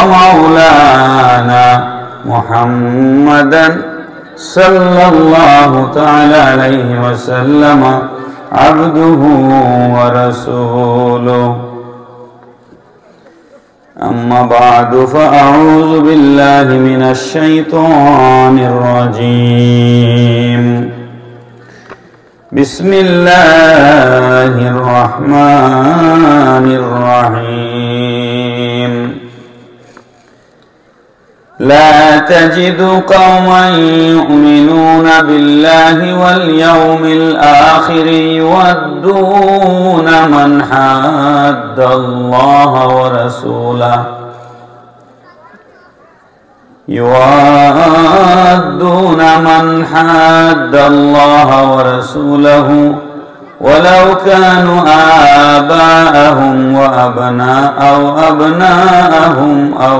ومولانا محمدا صلى الله تعالى عليه وسلم عبده ورسوله أما بعد فأعوذ بالله من الشيطان الرجيم بسم الله الرحمن الرحيم لا تجد قوما يؤمنون بالله واليوم الآخر يودون من حاد الله ورسوله ولو كانوا آباءهم وأبناءهم أو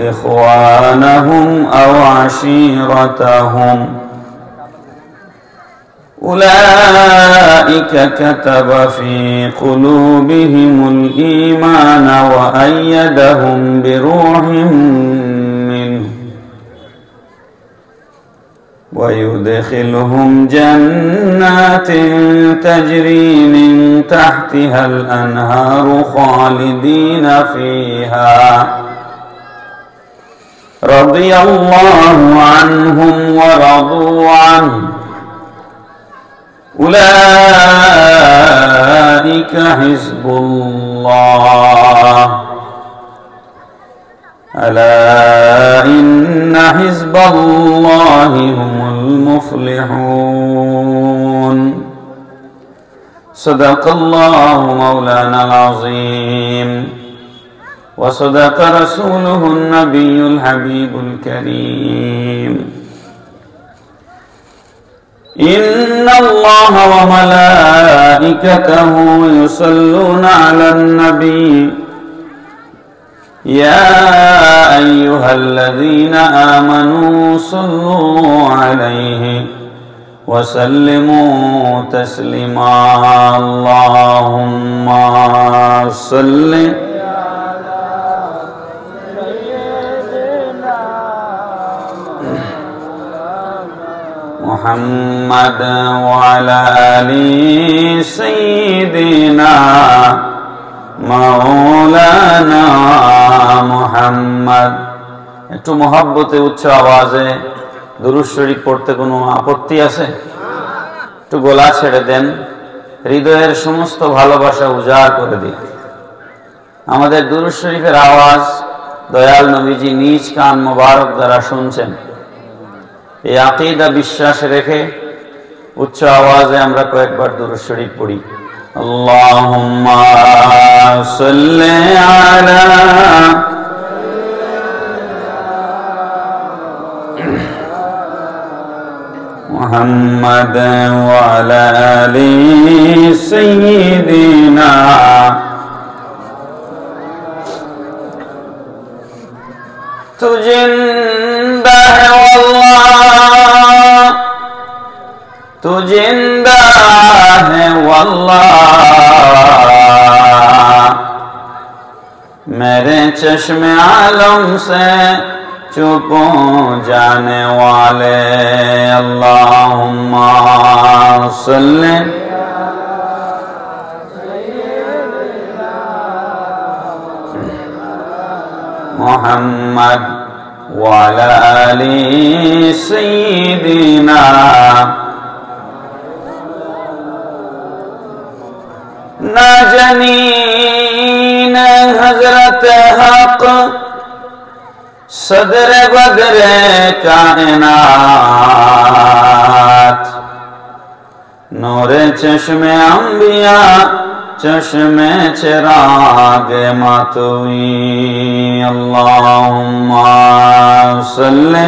إخوانهم أو عشيرتهم أولئك كتب في قلوبهم الإيمان وأيدهم بروح منه ويدخلهم جنات تجري من تحتها الأنهار خالدين فيها رضي الله عنهم ورضوا عنه أولئك حزب الله ألا إن حزب الله هم المفلحون صدق الله مولانا العظيم وصدق رسوله النبي الحبيب الكريم إن الله وملائكته يصلون على النبي يا أيها الذين آمنوا صلوا عليه وسلموا تسليما اللهم صل محمد وعلى آل سيدنا مولانا محمد। একটু মহব্বতে উচ্চ আওয়াজে দুরূদ শরীফ পড়তে কোনো আপত্তি আছে? একটু গলা ছেড়ে দেন, হৃদয়ের সমস্ত ভালোবাসা উজাড় করে দিন। আমাদের দুরূদ শরীফের আওয়াজ দয়াল নবীজি নিজ কান মোবারক দ্বারা শুনছেন। এই আকীদা বিশ্বাস রেখে উচ্চ আওয়াজে আমরা কয়েকবার দুরূদ শরীফ পড়ি। আল্লাহুম্মা সাল্লি আলা মুহাম্মাদ ওয়া আলা আলি সাইয়্যিদিনা तू जिंदा है वल्लाह, तू जिंदा है वल्लाह, मेरे चश्मे आलम से चुप जाने वाले। अल्लाहुम्मा सल्ली मुहम्मद वाला आली सय्यिदिना नाजनीन हजरत हक सदर बदरे कायनात नूरे चश्मे अंबिया चश्मे चिरागे मातुई। अल्लाहुम्मा सल्ली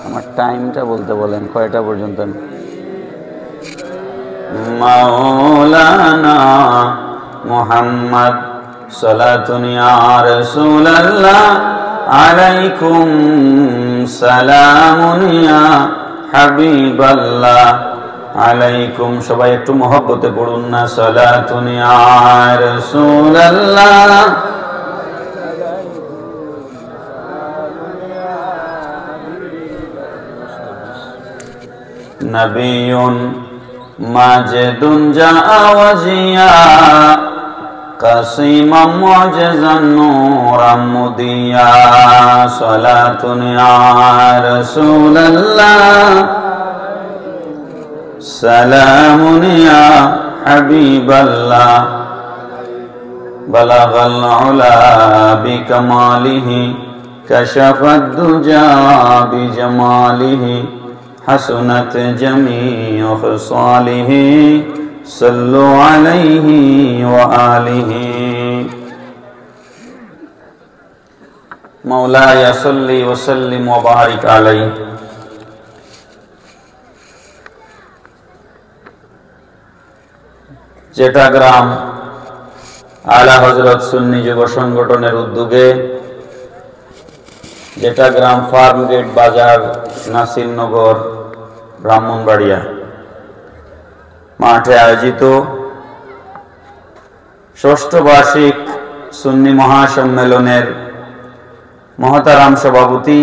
আমার টাইমটা বলতে বলেন কয়টা পর্যন্ত? মাওলানা মুহাম্মদ সালাতুন ইয়া রাসূলুল্লাহ আলাইকুম সালামুন ইয়া হাবিবাল্লাহ আলাইকুম। সবাই একটু মহব্বতে পড়ুন না, সালাতুন ইয়া রাসূলুল্লাহ। নবিয়ুন মাজেদুন জাওয়াজিয়া কাসিমাম মুআজিজান নূরাম মুদিয়া সালাতুন ইয়া রাসূলুল্লাহ সালামুন ইয়া হাবিবাল্লাহ বালাগাল উলা বিকামালিহি কাশাফাদ দুজা বিজামালিহি হাসনাত জামিউ খিসালিহি সাল্লু আলাইহি ওয়া আলিহি। মাওলায়া সাল্লি ওয়া সাল্লিম ওয়া বারিক আলাইহি। চিটাগ্রাম আলা হযরত সুন্নি যুব সংগঠনের উদ্যোগে চিটাগ্রাম ফার্ম গেট বাজার নাসিরনগর ব্রাহ্মণবাড়িয়া মাঠে আয়োজিত ষষ্ঠ বার্ষিক সুন্নি মহাসম্মেলনের মহতারাম সভাপতি,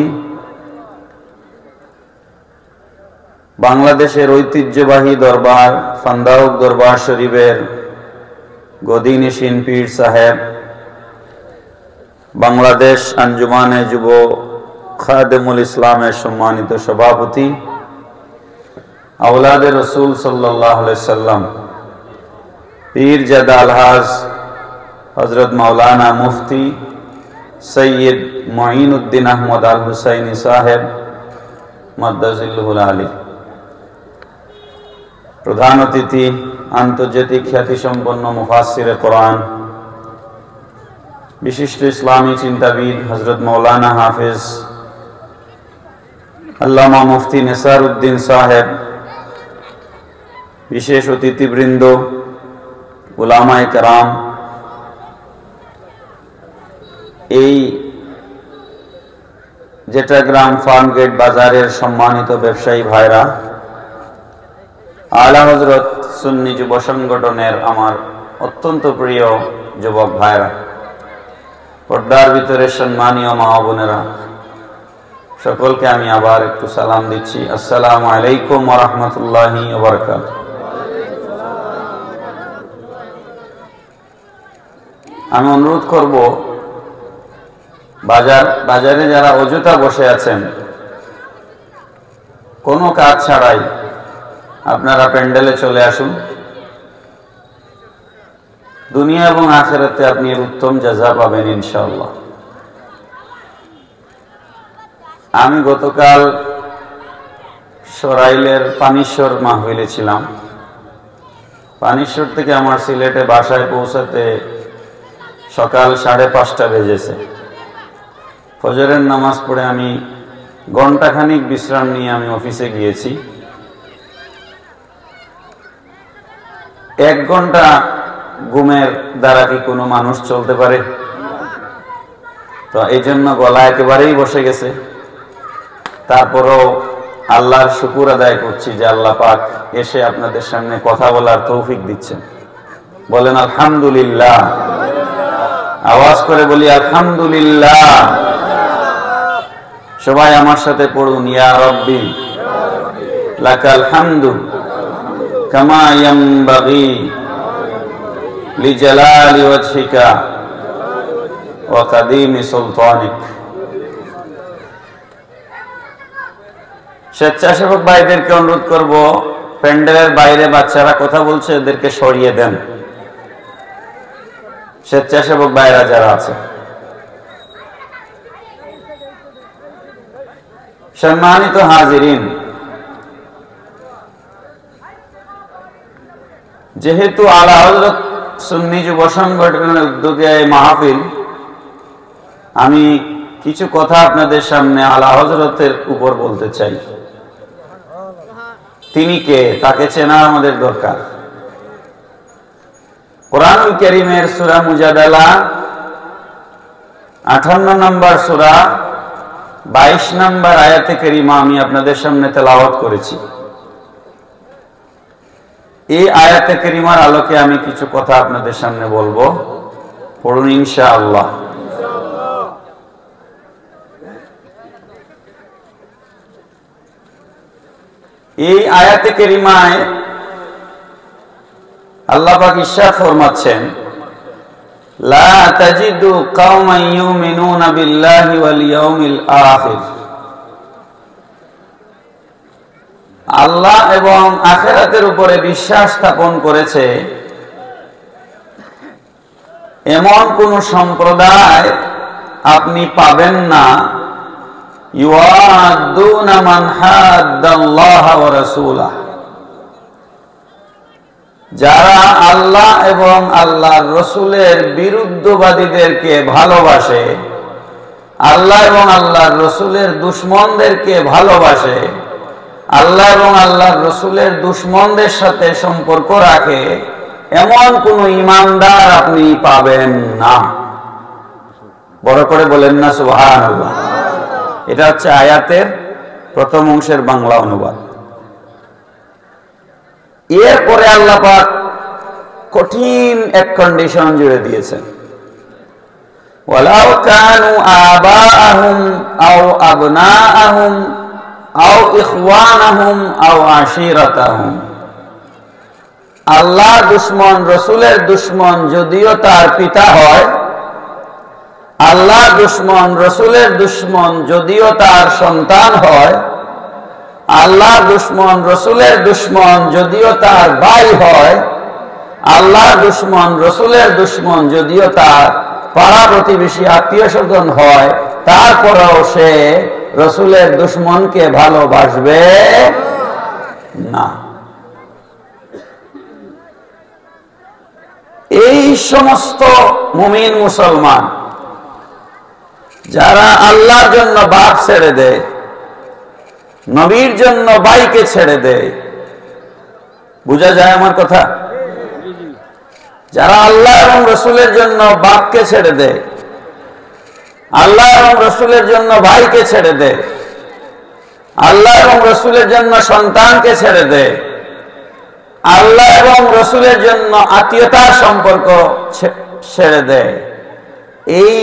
বাংলাদেশের ঐতিহ্যবাহী দরবার ফান্দাউক দরবার শরীফের গদিনিশিন পীর সাহেব, বাংলাদেশ আঞ্জুমানে যুব খাদেমুল ইসলামের সম্মানিত সভাপতি, আওলাদে রসুল সাল্লাল্লাহু আলাইহি সাল্লাম পীর জাদা আলহাজ হযরত মাওলানা মুফতি সৈয়দ মুঈনুদ্দিন আহমদ আল হুসাইনি সাহেব মাদ্দাজিল্লুহুল আলী, প্রধান অতিথি আন্তর্জাতিক খ্যাতিসম্পন্ন মুফাসসিরে কোরআন, বিশিষ্ট ইসলামী চিন্তাবিদ হযরত মাওলানা হাফেজ আল্লামা মুফতি নেসার উদ্দিন সাহেব, বিশেষ অতিথিবৃন্দ, উলামায়ে কেরাম, এই চিটাগ্রাম ফার্মগেট বাজারের সম্মানিত ব্যবসায়ী ভাইরা, আলা হযরত সুন্নি যুব সংগঠনের আমার অত্যন্ত প্রিয় যুবক ভাইরা, পর্দার ভিতরে সম্মানীয় মা বোনেরা, সকলকে আমি আবার একটু সালাম দিচ্ছি। আসসালামু আলাইকুম ওয়া রাহমাতুল্লাহি ওয়া বারাকাতুহু। আমি অনুরোধ করব, বাজারে যারা অযথা বসে আছেন, কোনো কাজ ছাড়াই আপনারা প্যান্ডেলে চলে আসুন। দুনিয়া এবং আখিরাতে আপনি এর উত্তম জাযা পাবেন ইনশাআল্লাহ। আমি গতকাল সরাইলের পানিশ্বর মাহফিলে ছিলাম। পানিশ্বর থেকে আমার সিলেটে বাসায় পৌঁছাতে সকাল 5:30 বেজেছে। ফজরের নামাজ পড়ে আমি ঘন্টাখানিক বিশ্রাম নিয়ে আমি অফিসে গিয়েছি। 1 ঘন্টা ঘুমের দ্বারা কি কোনো মানুষ চলতে পারে? তো এই জন্য গলা একেবারেই বসে গেছে। তারপরও আল্লাহর শুকর আদায় করছি যে আল্লাহ পাক এসে আপনাদের সামনে কথা বলার তৌফিক দিচ্ছেন। বলেন আলহামদুলিল্লাহ। আওয়াজ করে বলি আলহামদুলিল্লাহ। সবাই আমার সাথে পড়ুন, ইয়া রব্বি লাকাল হামদু কামা ইয়ানবাগি লিজালালি ওয়াজহিকা ওয়া কাদিমি সুলতানিক। স্বেচ্ছাসেবক ভাইদেরকে অনুরোধ করব, প্যান্ডেলের বাইরে বাচ্চারা কথা বলছে, এদেরকে সরিয়ে দেন। স্বেচ্ছাসেবক ভাইরা যারা আছে, সম্মানিত হাজিরিন, যেহেতু আলা হযরত সুন্নি যুব সংগঠনের উদ্যোগে এই মাহফিল, আমি কিছু কথা আপনাদের সামনে আলা হযরতের উপর বলতে চাই। তিনি কে, তাকে চেনা আমাদের দরকার। কোরআনুল কারীমের সূরা মুজাদালা 58 নম্বর সূরা 22 নম্বর আয়াতে কারিমা আমি আপনাদের সামনে তেলাওয়াত করেছি। এই আয়াতে কারিমার আলোকে আমি কিছু কথা আপনাদের সামনে বলবো। পড়ুন ইনশাআল্লাহ। এই আয়াতে কারিমায় আল্লাহ পাক ইরশাদ ফরমাচ্ছেন, লা তাজিদু কওমান ইউমিনুনা বিল্লাহি ওয়াল ইয়াউমিল আখির। আল্লাহ এবং আখিরাতের উপরে বিশ্বাস স্থাপন করেছে এমন কোন সম্প্রদায় আপনি পাবেন না, ইউআদ্দুনা মান হাদ্দাল্লাহ ওয়া রাসূলাহ, যারা আল্লাহ এবং আল্লাহর রসুলের বিরুদ্ধবাদীদেরকে ভালোবাসে, আল্লাহ এবং আল্লাহর রসুলের দুশমনদেরকে ভালোবাসে, আল্লাহ এবং আল্লাহর রসুলের দুশমনদের সাথে সম্পর্ক রাখে, এমন কোন ঈমানদার আপনি পাবেন না। বড় করে বলেন না সুবহানাল্লাহ। এটা হচ্ছে আয়াতের প্রথম অংশের বাংলা অনুবাদ। এরপরে আল্লাহ পাক কঠিন এক কন্ডিশন জুড়ে দিয়েছেন, ওয়ালাউ কানু আবাআহুম আও আবনাআহুম আও ইখওয়ানাহুম আও আশিরাতাহুম। আল্লাহর দুশমন, রসুলের দুশমন যদিও তার পিতা হয়, আল্লাহর দুশমন, রসুলের দুশমন যদিও তার সন্তান হয়, আল্লাহর দুশমন, রসুলের দুশমন যদিও তার ভাই হয়, আল্লাহর দুশমন, রসুলের দুশমন যদিও তার পাড়া প্রতিবেশী আত্মীয় স্বজন হয়, তারপরেও সে রসুলের দুশমনকে ভালোবাসবে না। এই সমস্ত মুমিন মুসলমান যারা আল্লাহর জন্য বাপ ছেড়ে দেয়, নবীর জন্য ভাইকে ছেড়ে দেয়, বুঝা যায় আমার কথা? যারা আল্লাহ এবং রসুলের জন্য বাপকে ছেড়ে দেয়, আল্লাহ এবং রসুলের জন্য ভাইকে ছেড়ে দেয়, আল্লাহ এবং রসুলের জন্য সন্তানকে ছেড়ে দেয়, আল্লাহ এবং রসুলের জন্য আত্মীয়তার সম্পর্ক ছেড়ে দেয়, এই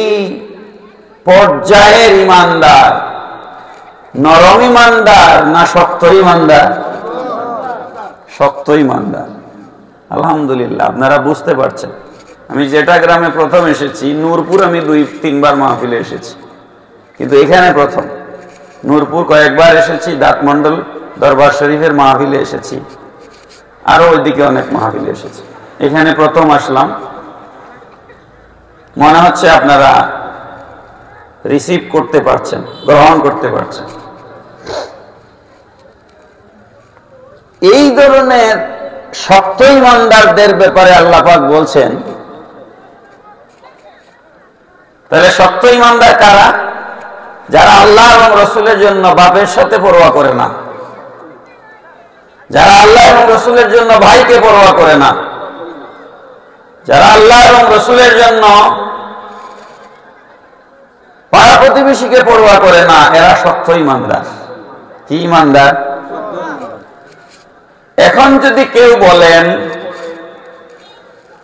পর্যায়ের ঈমানদার নরম ঈমানদার না শক্ত ঈমানদার? শক্ত ঈমানদার। আলহামদুলিল্লাহ, আপনারা বুঝতে পারছেন। আমি যেটা গ্রামে প্রথম এসেছি, নূরপুর আমি 2-3 বার মাহফিলে এসেছি, কিন্তু এখানে প্রথম। নূরপুর কয়েকবার এসেছি, দাঁতমন্ডল দরবার শরীফের মাহফিলে এসেছি, আরো ওইদিকে অনেক মাহফিলে এসেছি। এখানে প্রথম আসলাম। মনে হচ্ছে আপনারা রিসিভ করতে পারছেন, গ্রহণ করতে পারছেন। এই ধরনের শক্ত ঈমানদারদের ব্যাপারে আল্লাহ পাক বলছেন, তাহলে শক্ত ঈমানদার কারা? যারা আল্লাহ এবং রসুলের জন্য বাপের সাথে পরোয়া করে না, যারা আল্লাহ এবং রসুলের জন্য ভাইকে পরোয়া করে না, যারা আল্লাহ এবং রসুলের জন্য পাড়া প্রতিবেশীকে পরোয়া করে না, এরা শক্ত ঈমানদার। কি ঈমানদার? এখন যদি কেউ বলেন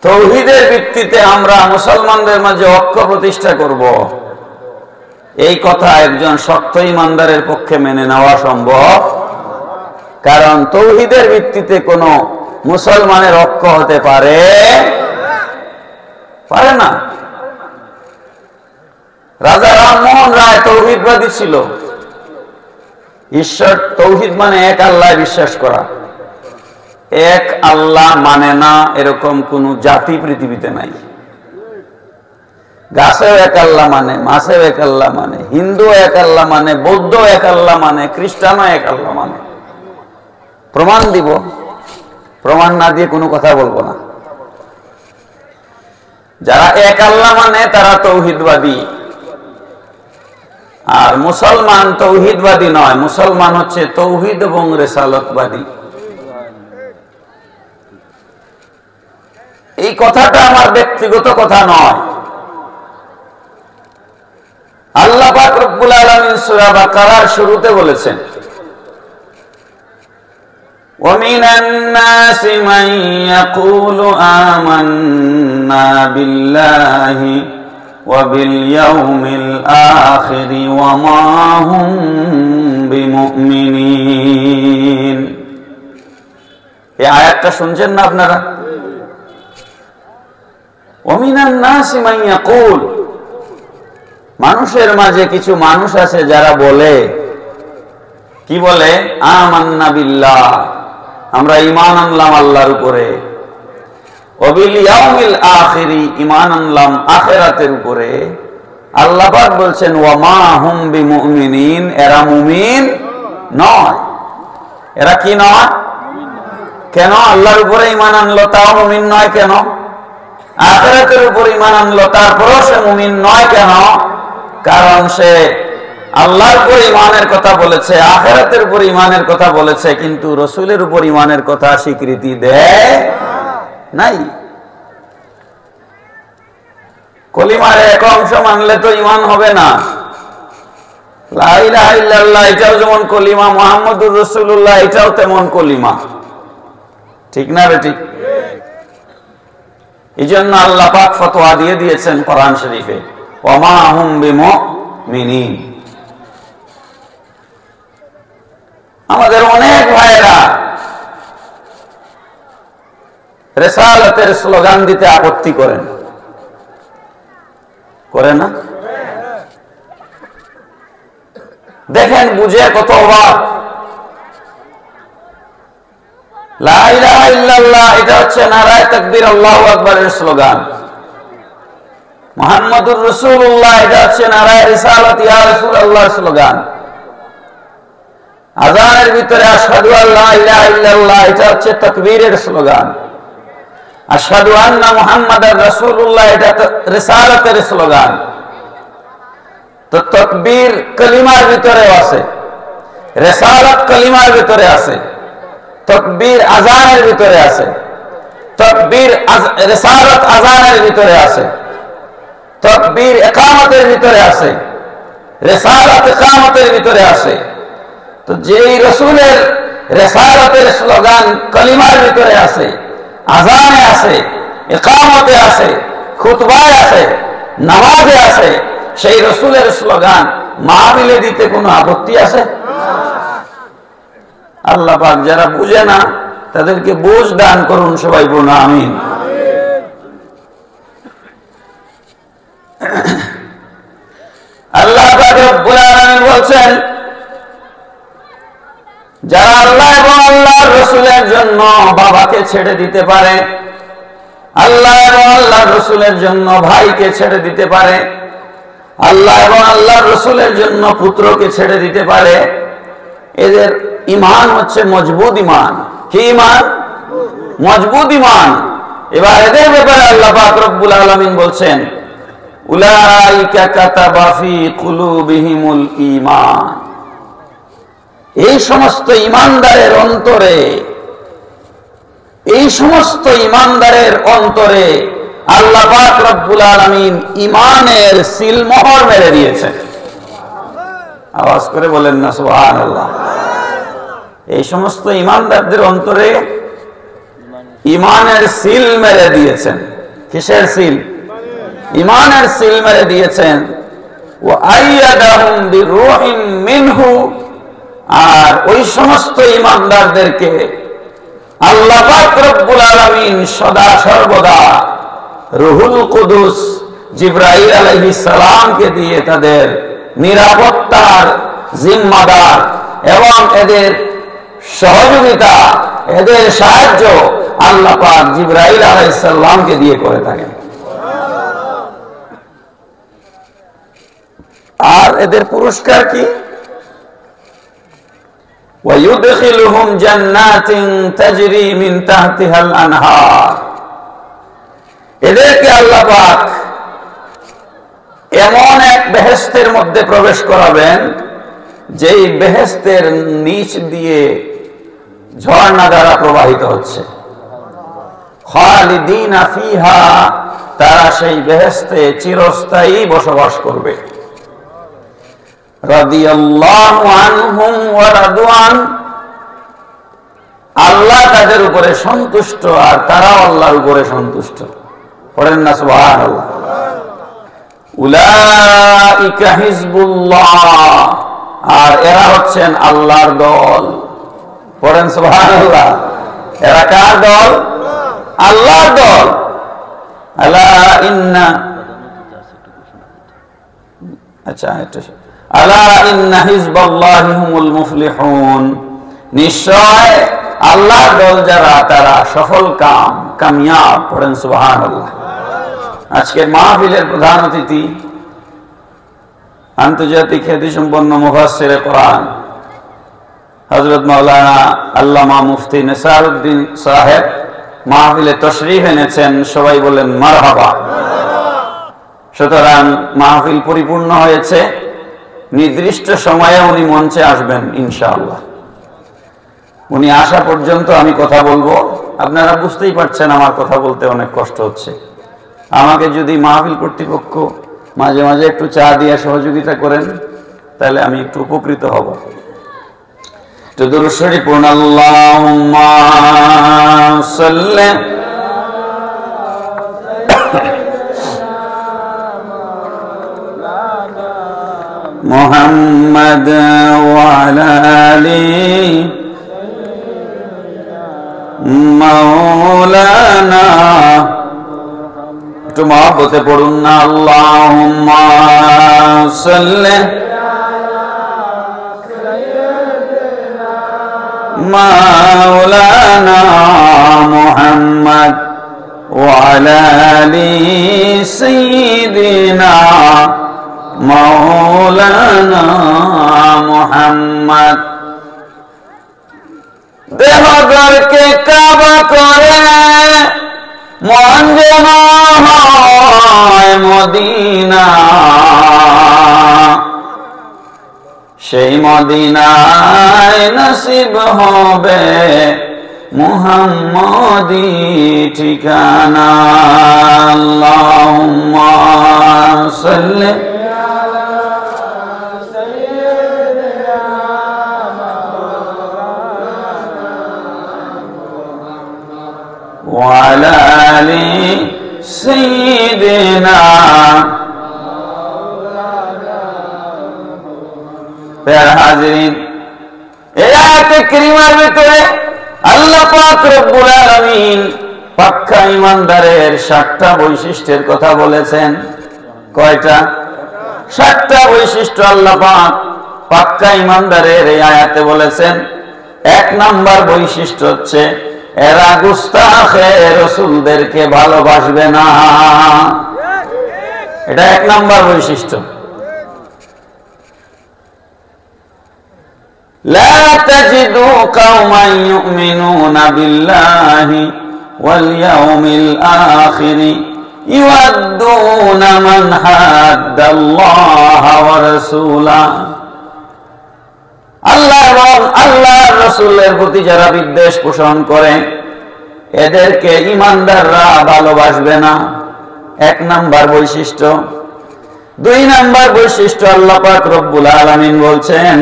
তৌহিদের ভিত্তিতে আমরা মুসলমানদের মাঝে ঐক্য প্রতিষ্ঠা করব, এই কথা একজন শক্ত ঈমানদারের পক্ষে মেনে নেওয়া সম্ভব? কারণ তৌহিদের ভিত্তিতে কোন মুসলমানের ঐক্য হতে পারে না। রাজা রামমোহন রায় তৌহিদবাদী ছিল। ঈশ্বর, তৌহিদ মানে এক আল্লাহ বিশ্বাস করা। এক আল্লাহ মানে না এরকম কোন জাতি পৃথিবীতে নাই। গাছেও এক আল্লাহ মানে, মাছেও এক আল্লাহ মানে, হিন্দু এক আল্লাহ মানে, বৌদ্ধ এক আল্লাহ মানে, খ্রিস্টানও এক আল্লাহ মানে। প্রমাণ দিব, প্রমাণ না দিয়ে কোনো কথা বলবো না। যারা এক আল্লাহ মানে তারা তৌহিদবাদী, আর মুসলমান তৌহিদবাদী নয়। মুসলমান হচ্ছে তৌহিদ এবং রিসালাতবাদী। এই কথাটা আমার ব্যক্তিগত কথা নয়, আল্লাহ পাক রব্বুল আলামিন সূরা বাকারার শুরুতে বলেছেন, وَمِنَ النَّاسِ مَن يَقُولُ آمَنَّا بِاللَّهِ وَبِالْيَوْمِ الْآخِرِ وَمَا هُمْ بِمُؤْمِنِينَ। এই আয়াতটা শুনছেন না আপনারা? وَمِنَ النَّاسِ مَن يَقُولُ, মানুষের মাঝে কিছু মানুষ আছে যারা বলে, কি বলে? আমান্না বিল্লাহ, আমরা ঈমান আনলাম আল্লাহর উপরে, ওয়াবিল ইয়াউমিল আখিরি, ঈমান আনলাম আখিরাতের উপরে। আল্লাহ পাক বলছেন ওয়া মা হুম বিমুমিনিন, এরা মুমিন নয়। এরা কি নয়? কেন? আল্লাহর উপরে ঈমান আনলো তাও মুমিন নয় কেন? আখিরাতের উপর ঈমান আনলো তারপরও সে মুমিন নয় কেন? কারণ সে আল্লাহর উপর ঈমানের কথা বলেছে, আখিরাতের উপর ঈমানের কথা বলেছে, কিন্তু রাসূলের উপর ঈমানের কথা স্বীকৃতি দেয় নাই। কলিমার এক অংশ মানলে তো ঈমান হবে না। লা ইলাহা ইল্লাল্লাহ এটাও যেমন কলিমা, মুহাম্মদুর রাসূলুল্লাহ এটাও তেমন কলিমা, ঠিক না রে? ঠিক। এইজন্য আল্লাহ পাক ফতোয়া দিয়ে দিয়েছেন কোরআন শরীফে, ওয়া মা হুম বিমুমিনিন। আমাদের অনেক ভাইরা রিসালাতের স্লোগান দিতে আপত্তি করেন, করে না? দেখেন বুঝে কত অবাক। লা ইলাহা ইল্লাল্লাহ এটা হচ্ছে নারায়ে তাকবীর আল্লাহু আকবারের স্লোগান। মুহাম্মাদুর রাসূলুল্লাহ এটা হচ্ছে নারায়ে রিসালাত ইয়া রাসূলুল্লাহ স্লোগান। আযানের ভিতরে আশহাদু আল্লা ইলাহা ইল্লাল্লাহ এটা হচ্ছে তাকবীরের স্লোগান। আশহাদু আন্না মুহাম্মাদার রাসূলুল্লাহ এটা রিসালাতের স্লোগান। তো তাকবীর কালিমার ভিতরে আছে, রিসালাত কালিমার ভিতরে আছে, তাকবীর আযানের ভিতরে আছে, তাকবীর রিসালাত আযানের ভিতরে আছে, তাকবীর ইকামতের ভিতরে আছে, রিসালাত ইকামতের ভিতরে আছে। তো যেই রাসূলের রিসালাতের স্লোগান কালিমার ভিতরে আছে, আযানে আছে, ইকামতে আছে, খুতবায় আছে, নামাজে আছে, সেই রাসূলের স্লোগান মাহফিলে দিতে কোনো আপত্তি আছে? আল্লাহ পাক যারা বুঝে না তাদেরকে বুঝ দান করুন, সবাই বলুন আমিন। আল্লাহ পাক রব্বুল আলামিন বলছেন, যারা আল্লাহ এবং আল্লাহর রাসূলের জন্য বাবাকে ছেড়ে দিতে পারে, আল্লাহ এবং আল্লাহর রাসূলের জন্য ভাইকে ছেড়ে দিতে পারে, আল্লাহ এবং আল্লাহর রাসূলের জন্য পুত্রকে ছেড়ে দিতে পারে, এদের ঈমান হচ্ছে মজবুত ঈমান। কি ঈমান? মজবুত ঈমান। এবার এদের ব্যাপারে আল্লাহ পাক রব্বুল আলামিন বলছেন, উলাইকা কাতাবা ফি কুলুবিহিমুল ঈমান। এই সমস্ত ঈমানদারের অন্তরে, এই সমস্ত ঈমানদারের অন্তরে আল্লাহ পাক রব্বুল আলামিন ঈমানের সিলমোহর মেরে দিয়েছেন। আওয়াজ করে বলেন না সুবহানাল্লাহ। এই সমস্ত ঈমানদারদের অন্তরে ঈমানের সিল মেরে দিয়েছেন। কিসের সিল? ঈমানের সিল মেরে দিয়েছেন। ওয়া আইয়াদাহুম বিরূহিন মিনহু, আর ওই সমস্ত ঈমানদারদেরকে আল্লাহ পাক রব্বুল আলামিন সদা সর্বদা রূহুল কুদুস জিবরাইল আলাইহিস সালামকে দিয়ে তাদের নিরাপত্তার জিম্মাদার এবং এদের সহযোগিতা, এদের সাহায্য আল্লাহ পাক জিবরাইল আলাইহিস সালামকে দিয়ে করে থাকেন। আর এদের পুরস্কার কি? وَيُدْخِلُهُمْ جَنَّاتٍ تَجْرِي مِنْ تَحْتِهَا الْأَنْهَارُ, এদেরকে আল্লাহ পাক এমন এক বেহেশতের মধ্যে প্রবেশ করাবেন যেই বেহেশতের নিচ দিয়ে ঝর্ণা দ্বারা প্রবাহিত হচ্ছে। খালিদিনা ফিহা, তারা সেই বেহেশতে চিরস্থায়ী বসবাস করবে। রাদিয়াল্লাহু আনহুম ওয়া রাদু আন, আল্লাহ তাদের উপরে সন্তুষ্ট আর তারাও আল্লাহর উপরে সন্তুষ্ট। পড়েন না সুবহানাল্লাহ। উলাইকা হিজবুল্লাহ, আর এরা হচ্ছেন আল্লাহর দল। পড়েন সুবহানাল্লাহ। এরা কার দল? আল্লাহর দল। আলা ইন্না, আচ্ছা এটা আলা ইন্না হিজবাল্লাহি হুমুল মুফলিহুন, নিশ্চয় আল্লাহর দল যারা তারা সফল কামিয়াব। পড়েন সুবহানাল্লাহ। আজকের মাহফিলের প্রধান অতিথি আন্তর্জাতিক খ্যাতিসম্পন্ন মুফাসসিরে কোরআন হযরত মাওলানা আল্লামা মুফতি নেসারউদ্দিন সাহেব মাহফিলে তশরিফ এনেছেন। সবাই বলেন মারহাবা। সুতরাং মাহফিল পরিপূর্ণ হয়েছে। নির্দিষ্ট সময়ে উনি মঞ্চে আসবেন ইনশাআল্লাহ। উনি আসা পর্যন্ত আমি কথা বলবো। আপনারা বুঝতেই পারছেন আমার কথা বলতে অনেক কষ্ট হচ্ছে। আমাকে যদি মাহফিল কর্তৃপক্ষ মাঝে মাঝে একটু চা দিয়ে সহযোগিতা করেন তাহলে আমি একটু উপকৃত হব। তো দুরূদ শরীফ পড়ুন। আল্লাহুম্মা সাল্লি মুহাম্মাদ ওয়া আলা আলি মাওলানা, একটু মহব্বতে পড়ুন না। আল্লাহুম্মা সাল্লি মাওলানা মুহাম্মদ ওয়া আলা আলি সাইয়্যিদিনা মাওলানা মুহাম্মদ। দেহ ঘরকে কাবা করে মন যেন হয় মদিনা, সেই মদিনায় নসিব হবে মুহাম্মদি ঠিকানা। আল্লাহুম্মা সাল্লি ওয়া আলা আলি সাইয়্যিদিনা। প্যারা হাজিরিন, এই আয়াতে কারিমার ভিতরে আল্লাহ পাক রব্বুল আলামিন পাক্কা ঈমানদারের 7টা বৈশিষ্ট্যের কথা বলেছেন। কয়টা? 7টা বৈশিষ্ট্য আল্লাহ পাক পাক্কা ঈমানদারের এই আয়াতে বলেছেন। 1 নাম্বার বৈশিষ্ট্য হচ্ছে এরা গুস্তাখে রাসূলদেরকে ভালোবাসবে না। এটা 1 নাম্বার বৈশিষ্ট্য। لا تجدوا قوما يؤمنون بالله واليوم الآخر يودون من حاد الله ورسوله, আল্লাহ এবং আল্লাহর রাসূলের প্রতি যারা বিদ্বেষ পোষণ করে এদেরকে ঈমানদাররা ভালোবাসবে না। 1 নাম্বার বৈশিষ্ট্য। 2 নাম্বার বৈশিষ্ট্য আল্লাহ পাক রব্বুল আলামিন বলছেন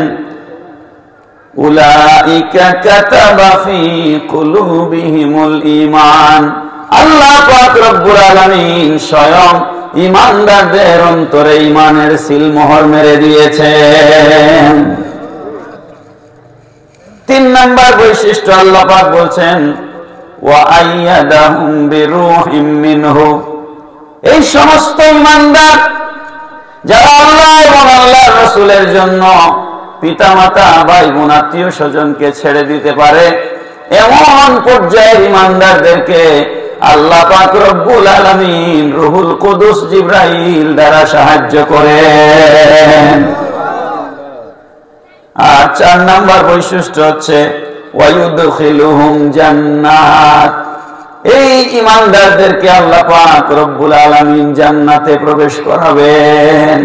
উলাইকা কাতাবা ফি কুলুবিহিমুল ঈমান, আল্লাহ পাক রব্বুল আলামিন স্বয়ং ঈমানদারদের অন্তরে ঈমানের সিলমোহর মেরে দিয়েছেন। 3 নাম্বার বৈশিষ্ট্য আল্লাহ পাক বলছেন ওয়া আইয়াদাহুম বিরূহিম মিনহু, এই সমস্ত ঈমানদার যারা আল্লাহ এবং আল্লাহর রাসূলের জন্য পিতামাতা ভাই বোন আত্মীয় স্বজনকে ছেড়ে দিতে পারে এমন পর্যায়ের ঈমানদারদেরকে আল্লাহ পাক রব্বুল আলামিন রূহুল কুদুস জিবরাইল দ্বারা সাহায্য করেন। আর 4 নাম্বার বৈশিষ্ট্য হচ্ছে ওয়ায়ুদখিলুহুম জান্নাত, এই ঈমানদারদেরকে আল্লাহ পাক রব্বুল আলামিন জান্নাতে প্রবেশ করাবেন।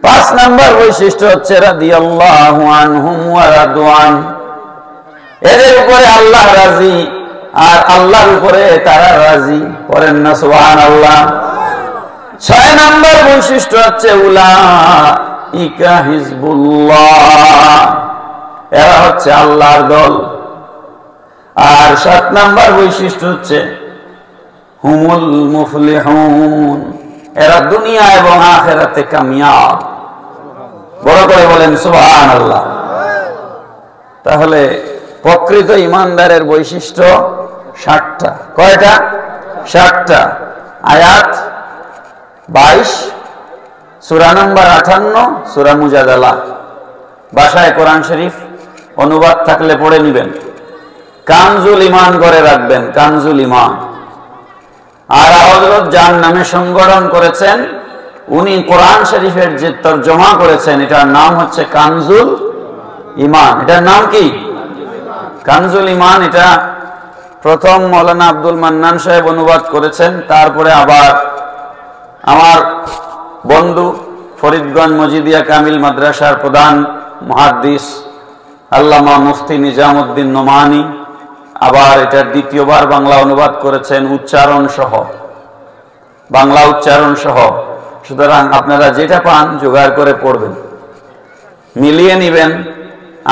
5 নাম্বার বৈশিষ্ট্য হচ্ছে রাদিয়াল্লাহু আনহুম ওয়া রাদু আন, এদের উপরে আল্লাহ রাজি আর আল্লাহর উপরে তারা রাজি। পড়েন না সুবহানাল্লাহ। 6 নাম্বার বৈশিষ্ট্য হচ্ছে ইকা হিজবুল্লাহ, এরা হচ্ছে আল্লাহর দল। আর 7 নাম্বার বৈশিষ্ট্য হচ্ছে হুমুল মুফলিহুন, এরা দুনিয়া এবং আখিরাতে কামিয়াব। বড় করে বলেন সুবহানাল্লাহ। তাহলে প্রকৃত ইমানদারের বৈশিষ্ট্য 60টা। কয়টা? 60টা। আয়াত 22, সূরা নম্বর 58, সূরা মুজাদালা। বাসায় কোরআন শরীফ অনুবাদ থাকলে পড়ে নেবেন। কানজুল ইমান করে রাখবেন, কানজুল ইমান। আর হযরত যার নামে সংগঠন করেছেন উনি কোরআন শরীফের যে তরজমা করেছেন এটার নাম হচ্ছে কানজুল ইমান। এটার নাম কি? কানজুল ইমান। এটা প্রথম মৌলানা আব্দুল মান্নান সাহেব অনুবাদ করেছেন, তারপরে আবার আমার বন্ধু ফরিদগঞ্জ মজিদিয়া কামিল মাদ্রাসার প্রধান মুহাদ্দিস আল্লামা মুফতি নিজামউদ্দিন নোমানী আবার এটার দ্বিতীয়বার বাংলা অনুবাদ করেছেন উচ্চারণ সহ, বাংলা উচ্চারণ সহ। সুতরাং আপনারা যেটা পান জোগাড় করে পড়বেন, মিলিয়ে নিবেন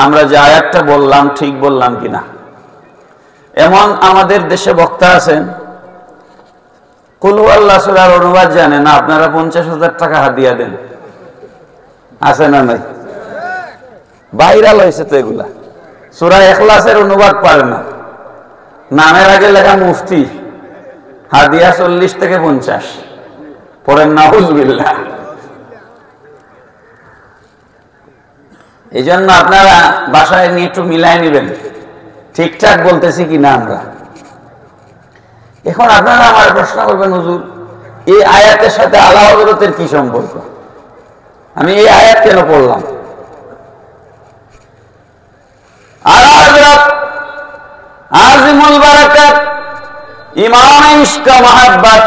আমরা যে আয়াতটা বললাম ঠিক বললাম কিনা। এমন আমাদের দেশে বক্তা আছেন কুল হুয়াল্লাহ সূরার অনুবাদ জানে না, আপনারা 50,000 টাকা হাদিয়া দেন। আছে না নাই? ভাইরাল হয়েছে তো এগুলা। সূরা ইখলাসের অনুবাদ পারে না, নামের আগে লেখা মুফতি, হাদিয়া 40 থেকে 50 পড়েন নাউজুবিল্লাহ। এই জন্য আপনারা বাসায় নিয়ে একটু মিলাই নেবেন ঠিকঠাক বলতেছি কিনা আমরা। এখন আপনারা আমার প্রশ্ন করবেন, হুজুর এই আয়াতের সাথে আলা হযরতের কি সম্পর্ক? আমি এই আয়াত কেন পড়লাম? আলা হযরত আজিমুল বারাকাত ইমাম ইশকা মাহাব্বত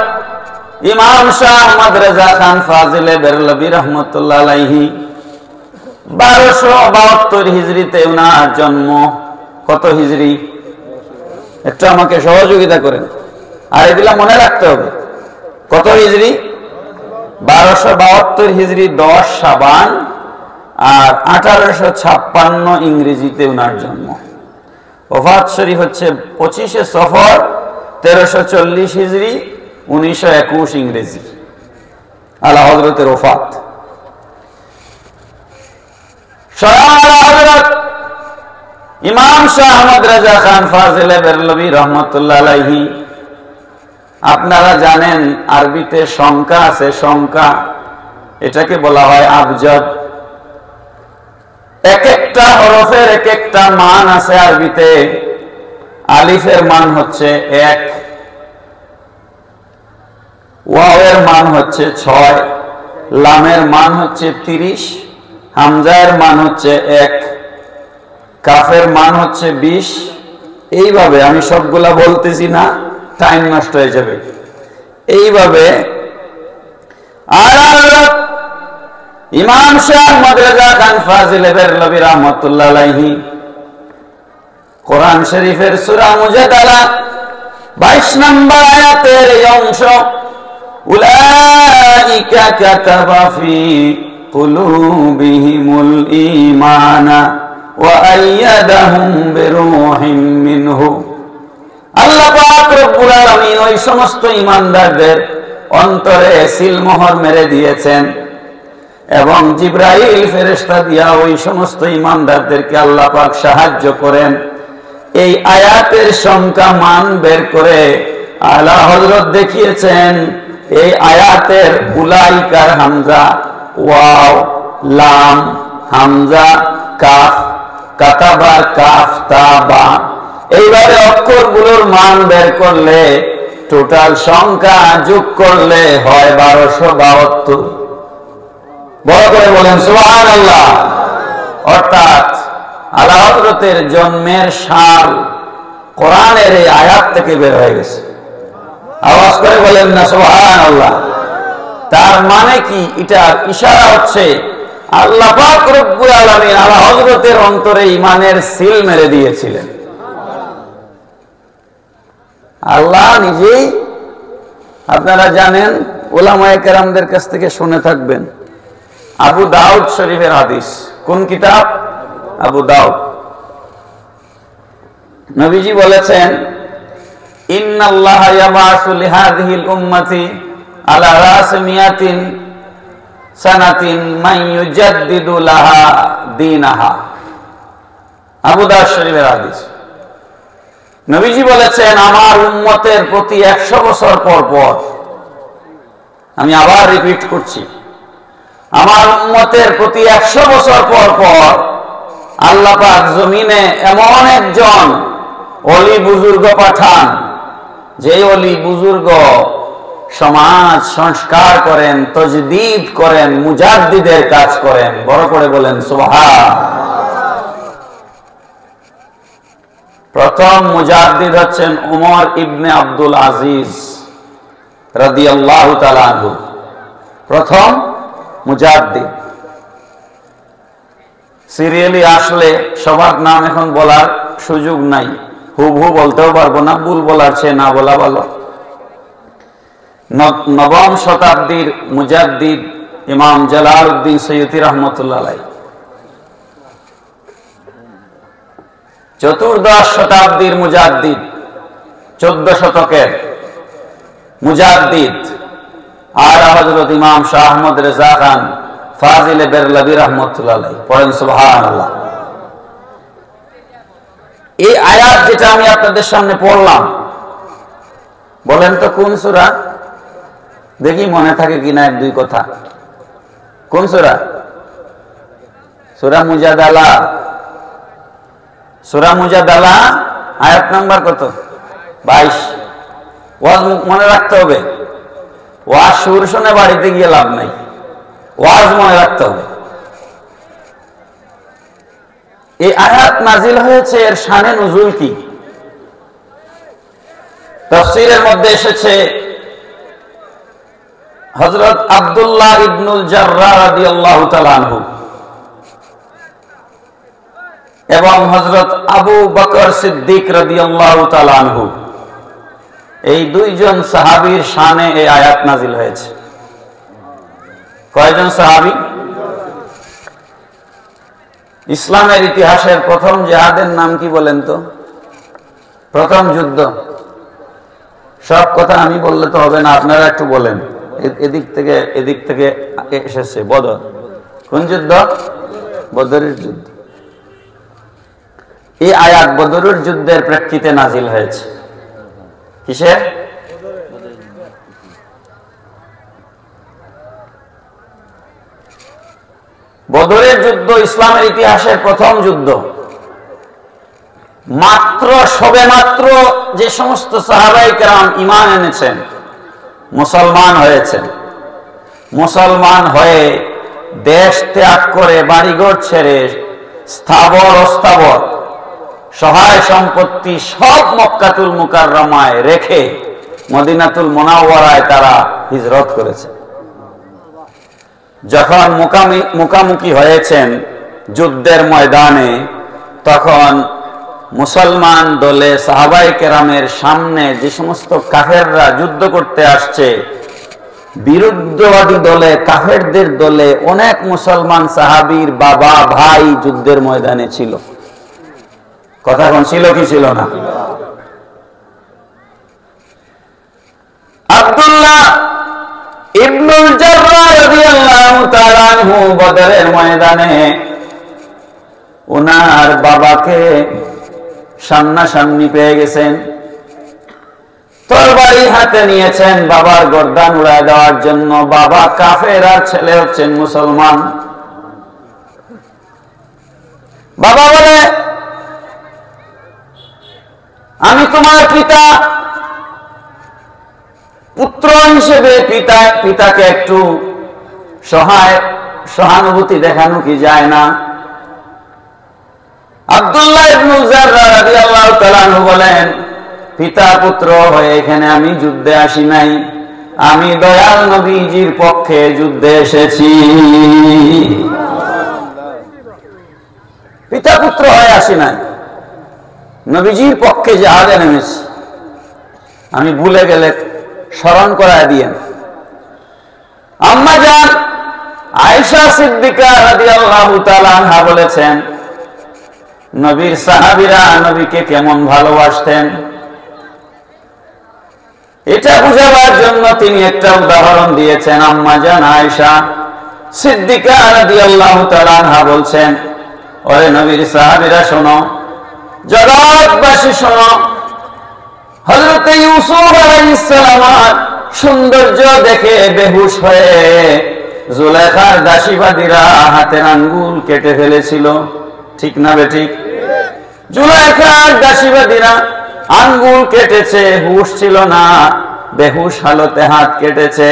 ইমাম শাহ আহমদ রেজা খান ফাজিলে বেরলভী রহমতুল্লাহ আলাইহি 1272 হিজরিতে উনার জন্ম। কত হিজরি? একটু আমাকে সহযোগিতা করেন, আর এগুলা মনে রাখতে হবে। কত হিজরি? 1272 হিজরি 10 শাবান, আর 1856 ইংরেজিতে উনার জন্ম। ওফাত শরীফ হচ্ছে 25 সফর 1340 হিজরি 1921 ইংরেজি। আলা হযরতের ওফাত। হযরত ইমাম শাহ আহমদ রেজা খান ফাজিলে বেরলভী রহমতুল্লাহ আলাইহি, আপনারা জানেন আরবিতে সংখ্যা আছে, সংখ্যা, এটাকে বলা হয় আবজদ। এক একটা হরফের এক একটা মান আছে আরবিতে। আলিফের মান হচ্ছে 1, ওয়াওয়ের মান হচ্ছে 6, লামের মান হচ্ছে 30, হামজার মান হচ্ছে 1, কাফের মান হচ্ছে 20। এইভাবে আমি সবগুলা বলতেছি না, টাইম নষ্ট হয়ে যাবে। এইভাবে ইমাম শাহ আহমদ রেজা খান ফাজিলে বেরলভী রহমতুল্লাহ আলাইহি কোরআন শরীফের সূরা মুজাদালা 22 নম্বর আয়াতের এই অংশ, উলাইকা কাতাবা ফি কুলুবিহিমুল ঈমানা ওয়া আইয়াদাহুম বিরূহিম মিনহু। আল্লাহ পাক রব্বুল আলামিন ওই সমস্ত ঈমানদারদের অন্তরে সিলমোহর মেরে দিয়েছেন এবং জিবরাইল ফেরেশতা দিয়া ওই সমস্ত ঈমানদারদেরকে আল্লাহ পাক সাহায্য করেন। এই আয়াতের সংখ্যা মান বের করে আলা হযরত দেখিয়েছেন এই আয়াতের উলাইকার হামজা, ওয়াও, লাম, হামজা, কাফ, কাতাবা, কাফ, তা, বা, এইভাবে অক্ষরগুলোর মান বের করলে টোটাল সংখ্যা যোগ করলে হয় 1272। বড় করে বলেন সুবহানাল্লাহ। অর্থাৎ আলা হযরতের জন্মের সাল কোরআনের এই আয়াত থেকে বের হয়ে গেছে। আওয়াজ করে বলেন না সুবহানাল্লাহ। তার মানে কি? এটার ইশারা হচ্ছে আল্লাহ পাক রব্বুল আলামিন আলা হযরতের অন্তরে ঈমানের সিল মেরে দিয়েছিলেন। আল্লাহ নিজেই, আপনারা জানেন, উলামায়ে কেরামদের কাছ থেকে শুনে থাকবেন, আবু দাউদ শরীফের হাদিস। কোন কিতাব? আবু দাউদ। নবীজি বলেছেন, ইন্নাল্লাহা ইয়াবআসু লিহাযিহিল উম্মতি আলা রাসি মিয়াতিন সানাতিন মান ইউজাদ্দিদু লাহা দীনাহা। আবু দাউদ শরীফের হাদিস। নবীজি বলেছেন, আমার উম্মতের প্রতি 100 বছর পর পর, আমি আবার রিপিট করছি, আমার উম্মতের প্রতি 100 বছর পর পর আল্লাহ পাক জমিনে এমন একজন ওলি বুজুর্গ পাঠান, যে ওলি বুজুর্গ সমাজ সংস্কার করেন, তাজদীদ করেন, মুজাদ্দিদের কাজ করেন। বড় করে বলেন সুবহান। প্রথম মুজাদ্দিদ হচ্ছেন উমর ইবনে আব্দুল আজিজ রাদিয়াল্লাহু তাআলা আনহু। প্রথম মুজাদ্দিদ। সিরিয়ালি আসলে সবার নাম এখন বলার সুযোগ নাই, হুবহু বলতেও পারবো না, ভুল বলার চেয়ে না বলা ভালো। নবম শতাব্দীর মুজাদ্দিদ ইমাম জালালউদ্দিন সৈয়দী রাহমাতুল্লাহ আলাইহি। চতুর্দশ শতাব্দীর মুজাদ্দিদ, 14 শতকের মুজাদ্দিদ আলা হযরত ইমাম শাহ আহমদ রেজা খান ফাজিলে বেরলভী রাহমাতুল্লাহ আলাইহি। পড়েন সুবহানাল্লাহ। এই আয়াত যেটা আমি আপনাদের সামনে পড়লাম, বলেন তো কোন সূরা? দেখি মনে থাকে কিনা এক দুই কথা। কোন সূরা? সূরা মুজাদালা। সূরা মুজাদালা আয়াত নাম্বার কত? 22। ওয়াজ মনে রাখতে হবে। ওয়াজ সুর শুনে বাড়িতে গিয়ে লাভ নাই, ওয়াজ মনে রাখতে হবে। এই আয়াত নাজিল হয়েছে, এর শানে নুজুল কি? তাফসীরের মধ্যে এসেছে, হযরত আব্দুল্লাহ ইবনুল জাররাহ রাদিয়াল্লাহু তাআলা আনহু এবং হযরত আবু বকর সিদ্দিক রাদিয়াল্লাহু তাআলা আনহু, এই দুইজন সাহাবীর শানে এই আয়াত নাজিল হয়েছে। কয়জন সাহাবী? ইসলামের ইতিহাসের প্রথম জিহাদের নাম কি বলেন তো? প্রথম যুদ্ধ। সব কথা আমি বললে তো হবে না, আপনারা একটু বলেন। এদিক থেকে এসেছে বদর। কোন যুদ্ধ? বদরের যুদ্ধ। এই আয়াত বদরের যুদ্ধের প্রেক্ষিতে নাজিল হয়েছে। কিসের? বদরের যুদ্ধ ইসলামের ইতিহাসের প্রথম যুদ্ধ। সবেমাত্র যে সমস্ত সাহাবায়ে কেরাম ঈমান এনেছেন, মুসলমান হয়েছেন, মুসলমান হয়ে দেশ ত্যাগ করে বাড়িঘর ছেড়ে স্থাবর অস্থাবর সহায় সম্পত্তি সব মক্কাতুল মুকাররমায় রেখে মদিনাতুল মুনাওয়ারায় তারা হিজরত করেছে। যখন মুখামুখি হয়েছেন যুদ্ধের ময়দানে, তখন মুসলমান দলে সাহাবায়ে কেরামের সামনে যে সমস্ত কাফেররা যুদ্ধ করতে আসছে, বিরুদ্ধবাদী দলে, কাফেরদের দলে অনেক মুসলমান সাহাবীর বাবা ভাই যুদ্ধের ময়দানে ছিল। কথা কোন ছিল কি ছিল না? আব্দুল্লাহ ইবনুল জাররাহ রাদিয়াল্লাহু তাআলা আনহু বদরের ময়দানে ওনার বাবাকে সামনাসামনি পেয়ে গেছেন, তরবারি হাতে নিয়েছেন বাবার গর্দান উড়ায় দেওয়ার জন্য। বাবা কাফের আর ছেলে হচ্ছেন মুসলমান। বাবা বলে, আমি তোমার পিতা, পুত্র হিসেবে পিতাকে একটু সহানুভূতি দেখানো কি যায় না? আব্দুল্লাহ ইবনুল জাররাহ রাদিয়াল্লাহু তাআলা আনহু বলেন, পিতা পুত্র হয়ে এখানে আমি যুদ্ধে আসি নাই, আমি দয়াল নবীজির পক্ষে যুদ্ধে এসেছি। পিতা পুত্র হয়ে আসি নাই, নবীজির পক্ষে জিহাদে নেমেছি। আমি ভুলে গেলে স্মরণ করায় দিয়েন। আম্মা জান আয়েশা সিদ্দিকা রাদিয়াল্লাহু তাআলা আনহা বলেছেন, নবীর সাহাবীরা নবীকে কেমন ভালোবাসতেন এটা বুঝাবার জন্য তিনি একটা উদাহরণ দিয়েছেন। আম্মা জান আয়েশা সিদ্দিকা রাদিয়াল্লাহু তাআলা আনহা বলছেন, ওরে নবীর সাহাবীরা শোনো, জগৎবাসী শোনো, হযরত ইউসুফ আলাইহিস সালামের সৌন্দর্য দেখে বেহুশ হয়ে জুলেখার দাসীবাদীরা হাতের আঙ্গুল কেটে ফেলেছিল। ঠিক না বেঠিক? জুলেখার দাসীবাদীরা আঙ্গুল কেটেছে, হুশ ছিল না, বেহুশ হালতে হাত কেটেছে।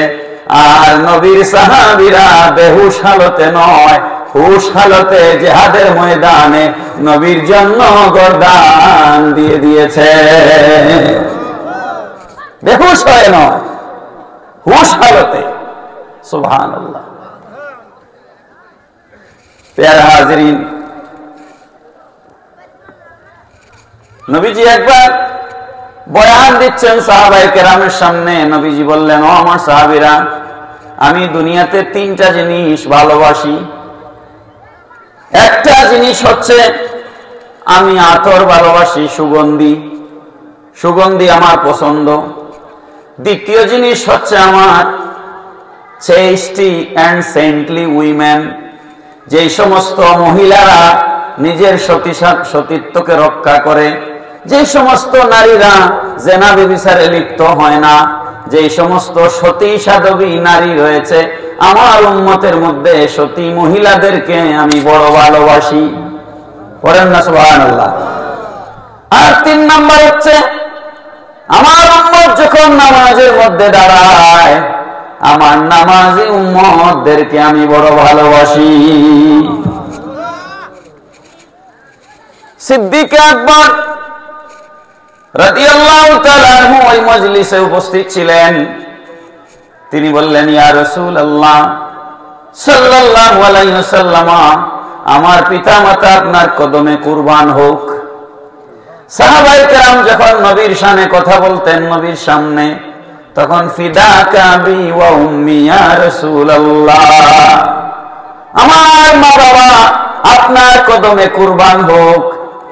আর নবীর সাহাবীরা বেহুশ হালতে নয়, হুশ হালতে জিহাদের ময়দানে নবীর জন্য গর্দান দিয়ে দিয়েছে। বেহুশ হয়ে নয়, হুশ হালতে। সুবহানাল্লাহ। প্যারা হাজিরিন, নবীজি একবার বয়ান দিচ্ছেন সাহাবায়ে কেরামের সামনে। নবীজি বললেন, ও আমার সাহাবীরা, আমি দুনিয়াতে তিনটা জিনিস ভালোবাসি। একটা জিনিস হচ্ছে আমি আতর ভালোবাসি, সুগন্ধি, সুগন্ধি আমার পছন্দ। দ্বিতীয় জিনিস হচ্ছে আমার চেস্টি অ্যান্ড সেন্টলি উইমেন, যেই সমস্ত মহিলারা নিজের সতীত্বকে রক্ষা করে, যে সমস্ত নারীরা জেনা ব্যভিচারে লিপ্ত হয় না, যে সমস্ত সতী সাধবী নারী রয়েছে, আমার উম্মতের মধ্যে সতী মহিলাদেরকে আমি বড় ভালোবাসি। পড়েন না সুবহানাল্লাহ। আর 3 নাম্বার হচ্ছে আমার উম্মত যখন নামাজের মধ্যে দাঁড়ায়, আমার নামাজি উম্মতদেরকে আমি বড় ভালোবাসি। সিদ্দিক আকবর রাদিয়াল্লাহু তাআলা আনহু ওই মজলিসে উপস্থিত ছিলেন। তিনি বললেন, ইয়া রাসূলুল্লাহ সাল্লাল্লাহু আলাইহি ওয়াসাল্লাম, আমার পিতামাতা আপনার কদমে কুরবান হোক। সাহাবায়ে কেরাম যখন নবীর শানে কথা বলতেন নবীর সামনে, তখন ফিদাকা বি ওয়া উম্মি ইয়া রাসূলুল্লাহ, আমার মা বাবা আপনার কদমে কুরবান হোক,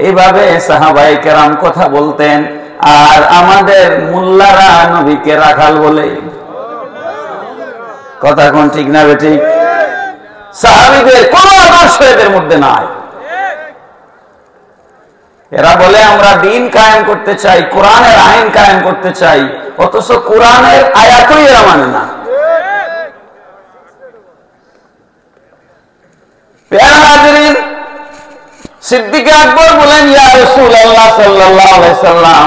এইভাবে সাহাবায়ে কেরাম কথা বলতেন। আর আমাদের মুল্লারা নবীকে রাখাল বলে। কথা কোন ঠিক না বেঠিক? সাহাবীদের কোন আদর্শ এদের মধ্যে নাই। এরা বলে আমরা দ্বীন কায়েম করতে চাই, কোরআনের আইন কায়েম করতে চাই, অথচ কোরআনের আয়াতই এরা মানে না। প্যারা হাজিরিন, সিদ্দিক আকবর বলেন, ইয়া রাসূলুল্লাহ সাল্লাল্লাহু আলাইহি ওয়াসাল্লাম,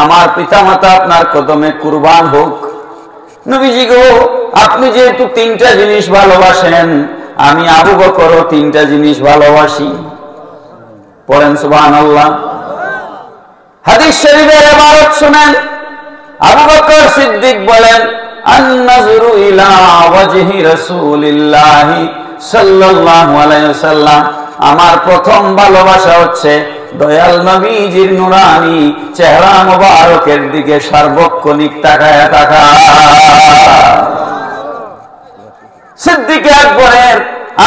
আমার পিতামাতা আপনার কদমে কুরবান হোক। নবীজি গো, আপনি যেহেতু 3টা জিনিস ভালোবাসেন, আমি আবু বকরও 3টা জিনিস ভালোবাসি। পড়েন সুবহানাল্লাহ। হাদিস শরীফের ইবারত শুনেন। আবু বকর সিদ্দিক বলেন, আন-নাযরু ইলা ওয়াজহি রাসূলিল্লাহ সাল্লাল্লাহু আলাইহি ওয়াসাল্লাম, আমার প্রথম ভালোবাসা হচ্ছে দয়াল নবীজির নুরানি চেহারা মোবারকের দিকে সার্বক্ষণিক তাকায়া থাকা। সিদ্দিক আকবরের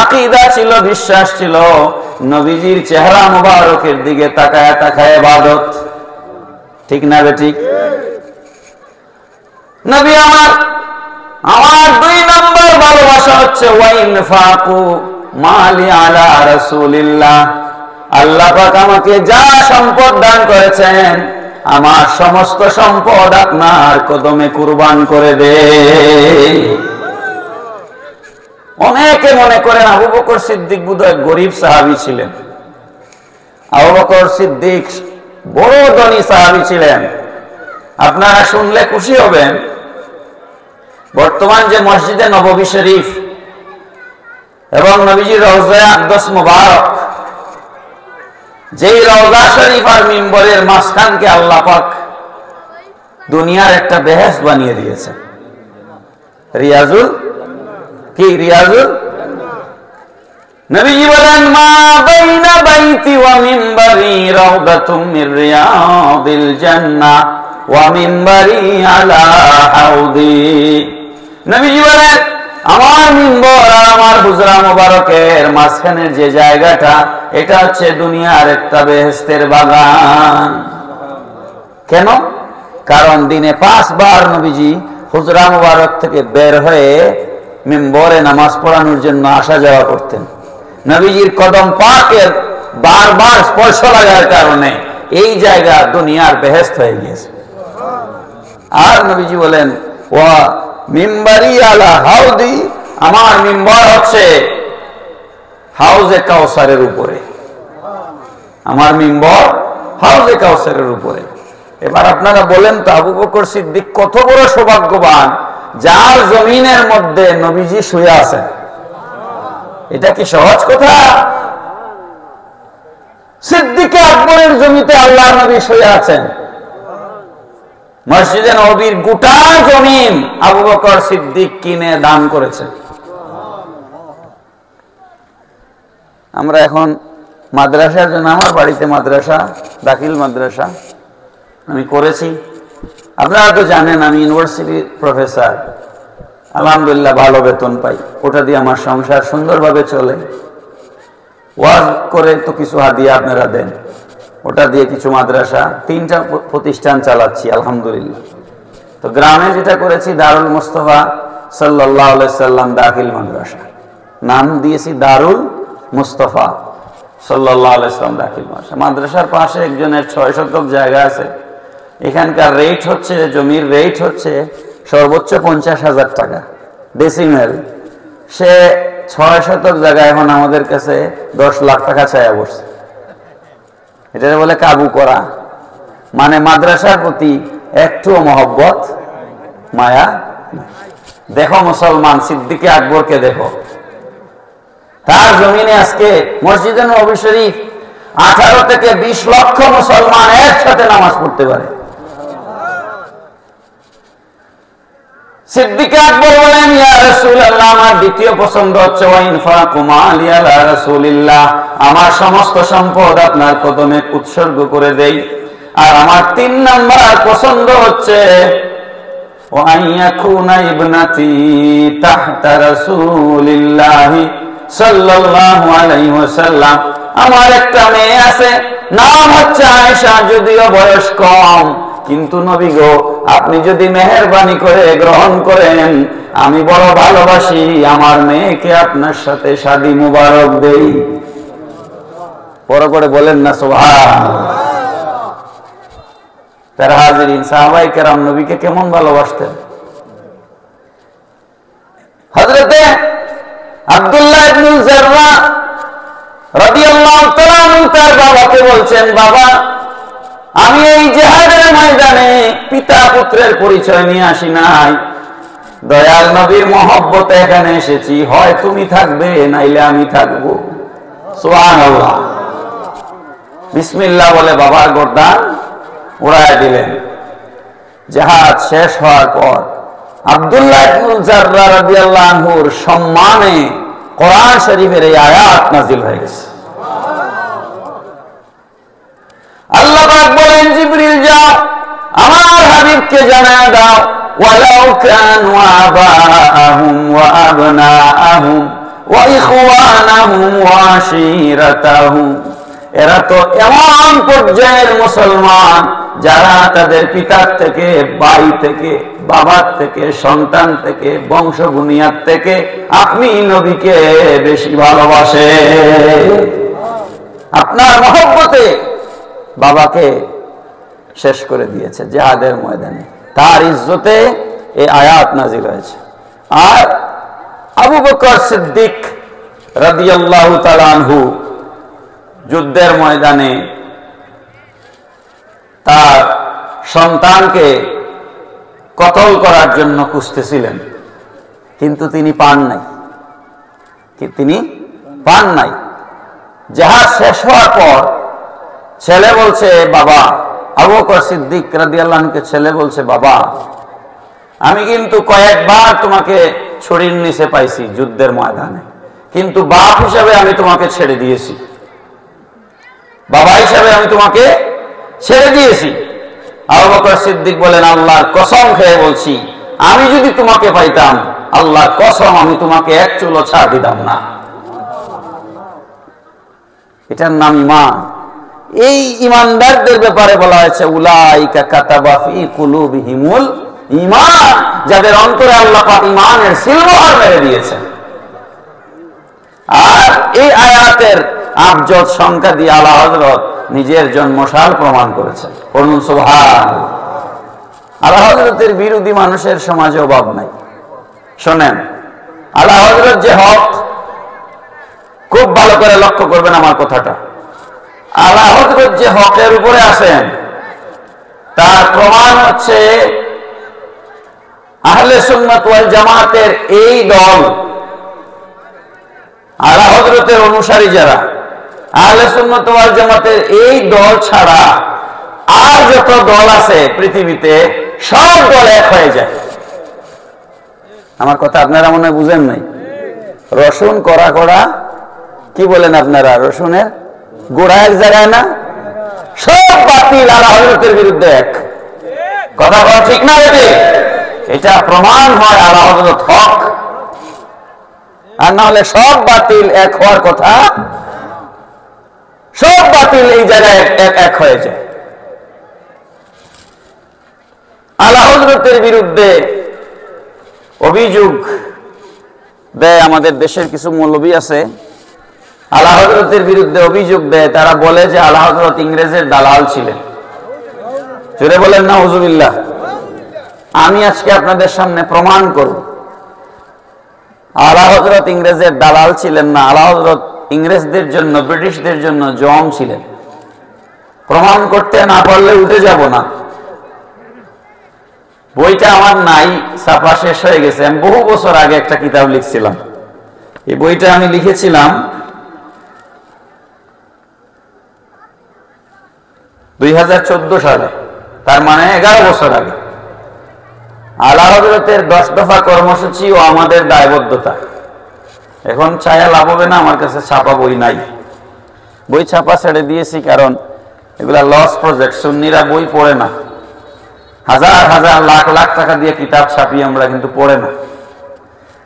আকীদা ছিল, বিশ্বাস ছিল, নবীজির চেহারা মোবারকের দিকে তাকায়া তাকায় ইবাদত। ঠিক না বেঠিক? নবী আমার 2 নম্বর ভালোবাসা হচ্ছে ওয়াইনফাকু মালি আলা রাসূলিল্লাহ, আল্লাহ পাক আমাকে যা সম্পদ দান করেছেন, আমার সমস্ত সম্পদ আপনার কদমে কুরবান করে দে। অনেকে মনে করেন আবু বকর সিদ্দিক বোধহয় গরিব সাহাবী ছিলেন। আবু বকর সিদ্দিক বড় ধনী সাহাবী ছিলেন। আপনারা শুনলে খুশি হবেন, বর্তমান যে মসজিদে নববী শরীফ এবং নবীজির রওজা আকদস মুবারক, যেই রওজা শরীফ আর মিম্বরের মাঝখানকে আল্লাহ পাক দুনিয়ার একটা বেহেশত বানিয়ে দিয়েছে। রিয়াজুল কি? রিয়াজুল। নবীজি বলেন, মা বাইনা বাইতি ওয়া মিম্বরি রাউদাতুম মির রিয়াদিল জান্নাহ ওয়া মিম্বরি আলা হাউদি। নবীজি বলেন, আমার মিম্বর আর আমার হুজরা মোবারকের মাঝখানের যে জায়গাটা, এটা হচ্ছে দুনিয়ার একটা বেহেশতের বাগান। কেন? কারণ দিনে 5 বার নবীজি হুজরা মোবারক থেকে বের হয়ে মিম্বরে নামাজ পড়ানোর জন্য আসা যাওয়া করতেন। নবীজির কদম পাকের বারবার স্পর্শ লাগার কারণে এই জায়গা দুনিয়ার বেহেশত হয়ে গিয়েছে। আর নবীজি বলেন, ওয়া মিম্বারি আলা হাউদি, আমার মিম্বর হচ্ছে হাউজে কাউসারের উপরে। আমার মিম্বর হাউজে কাউসারের উপরে। এবার আপনারা বলেন তো, আবু বকর সিদ্দিক কত বড় সৌভাগ্যবান, যার জমিনের মধ্যে নবীজি শুয়ে আছেন। এটা কি সহজ কথা? সিদ্দিক আকবরের জমিতে আল্লাহর নবী শুয়ে আছেন। মসজিদে নববীর গোটা জমিন আবু বকর সিদ্দিক কিনে দান করেছেন। আমরা এখন মাদ্রাসার জন্য, আমার বাড়িতে মাদ্রাসা, দাখিল মাদ্রাসা আমি করেছি। আপনারা তো জানেন আমি ইউনিভার্সিটির প্রফেসর, আলহামদুলিল্লাহ ভালো বেতন পাই, ওটা দিয়ে আমার সংসার সুন্দরভাবে চলে। ওয়াজ করে তো কিছু হাদিয়া আপনারা দেন, ওটা দিয়ে কিছু মাদ্রাসা, 3টা প্রতিষ্ঠান চালাচ্ছি আলহামদুলিল্লাহ। তো গ্রামে যেটা করেছি দারুল মুস্তাফা সাল্লাল্লাহু আলাইহি সাল্লাম দাখিল মাদ্রাসা, নাম দিয়েছি দারুল মুস্তাফা সাল্লাল্লাহু আলাইহি সাল্লাম দাখিল মাদ্রাসা। মাদ্রাসার পাশে একজনের 6 শতক জায়গা আছে। এখানকার রেট হচ্ছে, জমির রেট হচ্ছে সর্বোচ্চ 50,000 টাকা ডেসিমেল। সে 6 শতক জায়গা এখন আমাদের কাছে 10 লাখ টাকা চাইয়া বসছে। এটা বলে কাবু করা, মানে মাদ্রাসার প্রতি একটু মহব্বত মায়া। দেখো মুসলমান সিদ্দিক আকবরকে দেখো, তার জমিনে আজকে মসজিদে নববী শরীফ 18 থেকে 20 লক্ষ মুসলমান একসাথে নামাজ পড়তে পারে। সিদ্দিক আকবর বলেন, ইয়া রাসূলুল্লাহ, আমার দ্বিতীয় পছন্দ হচ্ছে ওয়াইনফাকু মালি আলা রাসূলিল্লাহ, আমার সমস্ত সম্পদ আপনার কদমে উৎসর্গ করে দেই। আর আমার 3 নাম্বার পছন্দ হচ্ছে ওয়াইয়াকুনা ইবনাতি তাহতা রাসূলিল্লাহ সাল্লাল্লাহু আলাইহি ওয়াসাল্লাম, আমার একটা মেয়ে আছে, নাম হচ্ছে আয়েশা, যদিও বয়স কম, কিন্তু নবী গো আপনি যদি মেহেরবানি করে গ্রহণ করেন, আমি বড় ভালোবাসি, আমার মেয়েকে আপনার সাথে শাদী মুবারক দেই। বড় করে বলেন না সুবহানাল্লাহ। তার হাজিরিন, সাহাবায়ে কেরাম নবীকে কেমন ভালোবাসতেন। হযরতে আব্দুল্লাহ ইবনে জাররা রাদিয়াল্লাহু তাআলা আনহু তার বাবাকে বলছেন, বাবা আমি এই জিহাদের ময়দানে পিতা পুত্রের পরিচয় নিয়ে আসি নাই, দয়াল নবীর মহব্বতে এখানে এসেছি, হয় তুমি থাকবে নাইলে আমি থাকবো। সুবহানাল্লাহ। বিসমিল্লাহ বলে বাবার গর্দান উড়ায় দিলেন। জিহাদ শেষ হওয়ার পর আব্দুল্লাহ ইবনে জাররা রাদিয়াল্লাহু আনহুর সম্মানে কোরআন শরীফের এই আয়াত নাযিল হয়ে গেছে। আল্লাহ পাক বলেন, জিবরিল যাও আমার হাবিবকে জানায় দাও, ওয়ালাউ কানু আবাআহুম ওয়া আবনাআহুম ওয়া ইখওয়ানাহুম ওয়া আশীরাতাহুম, এরা তো এমন পর্যায়ের মুসলমান যারা তাদের পিতার থেকে, ভাই থেকে, বাবার থেকে, সন্তান থেকে, বংশ বুনিয়াদ থেকে আপনি নবীকে বেশি ভালোবাসে। আপনার মহব্বতে বাবাকে শেষ করে দিয়েছে জিহাদের ময়দানে, তার ইজ্জতে এই আয়াত নাযিল হয়েছে। আর আবু বকর সিদ্দিক রাদিয়াল্লাহু তাআলা আনহু যুদ্ধের ময়দানে তার সন্তানকে কতল করার জন্য খুঁজতেছিলেন, কিন্তু তিনি পান নাই। জিহাদ শেষ হওয়ার পর ছেলে বলছে, বাবা, আবু বকর সিদ্দিক রাদিয়াল্লাহু আনহুকে ছেলে বলছে, বাবা আমি কিন্তু কয়েকবার তোমাকে ছুরির নিচে পাইছি যুদ্ধের ময়দানে, কিন্তু বাপ হিসাবে আমি তোমাকে ছেড়ে দিয়েছি, বাবা হিসাবে আমি তোমাকে ছেড়ে দিয়েছি। আবু বকর সিদ্দিক বলেন, আল্লাহর কসম খেয়ে বলছি, আমি যদি তোমাকে পাইতাম আল্লাহ কসম আমি তোমাকে এক চুলো ছাড় দিতাম না। এটার নাম ঈমান। এই ঈমানদারদের ব্যাপারে বলা হয়েছে উলাইকা কাতাবা ফি কুলুবিহিমুল ঈমান, যাদের অন্তরে আল্লাহ পাক ঈমানের সিলমোহর মেরে দিয়েছেন। আর এই আয়াতের আবজদ সংখ্যা দিয়ে আলা হযরত নিজের জন্মসাল প্রমাণ করেছেন। বলুন সুবহানাল্লাহ। আলা হযরতের বিরোধী মানুষের সমাজে অভাব নাই। শোনেন, আলা হযরত যে হক, খুব ভালো করে লক্ষ্য করবেন আমার কথাটা, আলা হযরত যে হকের উপরে আছেন তার প্রমাণ হচ্ছে আহলে সুন্নাত ওয়াল জামাতের এই দল, আলা হযরতের অনুসারী যারা, আহলে সুন্নাত ওয়াল জামাতের এই দল ছাড়া আর যত দল আছে পৃথিবীতে সব দল এক হয়ে যায়। আমার কথা আপনারা মনে হয় বুঝেন নাই। রসুন কড়া কড়া, কি বলেন আপনারা, রসুনের গোড়া এক জায়গায় না, সব বাতিল আলা হযরতের বিরুদ্ধে এক। কথা বলা ঠিক না বেটি? এটা প্রমাণ হয় আলা হযরত হক, আর না হলে সব বাতিল এক হওয়ার কথা, সব বাতিল এই জায়গায় এক হয়ে যায়। আলা হযরতের বিরুদ্ধে অভিযোগ দেয় আমাদের দেশের কিছু মৌলবী আছে, আলা হযরতের বিরুদ্ধে অভিযোগ দেয়। তারা বলে যে আলা হযরত ইংরেজের দালাল ছিলেন। জোরে বলেন নাউযুবিল্লাহ। আমি আজকে আপনাদের সামনে প্রমাণ করব আলা হযরত ইংরেজের দালাল ছিলেন না, আলা হযরত ইংরেজদের জন্য, ব্রিটিশদের জন্য জম ছিলেন। প্রমাণ করতে না পারলে উঠে যাব না। বইটা আমার নাই, ছাপা শেষ হয়ে গেছে। আমি বহু বছর আগে একটা কিতাব লিখছিলাম। এই বইটা আমি লিখেছিলাম 2014 সালে, তার মানে 11 বছর আগে। আলা হযরতের 10 দফা কর্মসূচি ও আমাদের দায়বদ্ধতা। এখন চায়া লাভ হবে না, আমার কাছে ছাপা বই নাই। বই ছাপা ছেড়ে দিয়েছি, কারণ এগুলা লস প্রজেক্ট। সুন্নিরা বই পড়ে না। হাজার হাজার লাখ লাখ টাকা দিয়ে কিতাব ছাপি আমরা, কিন্তু পড়ে না।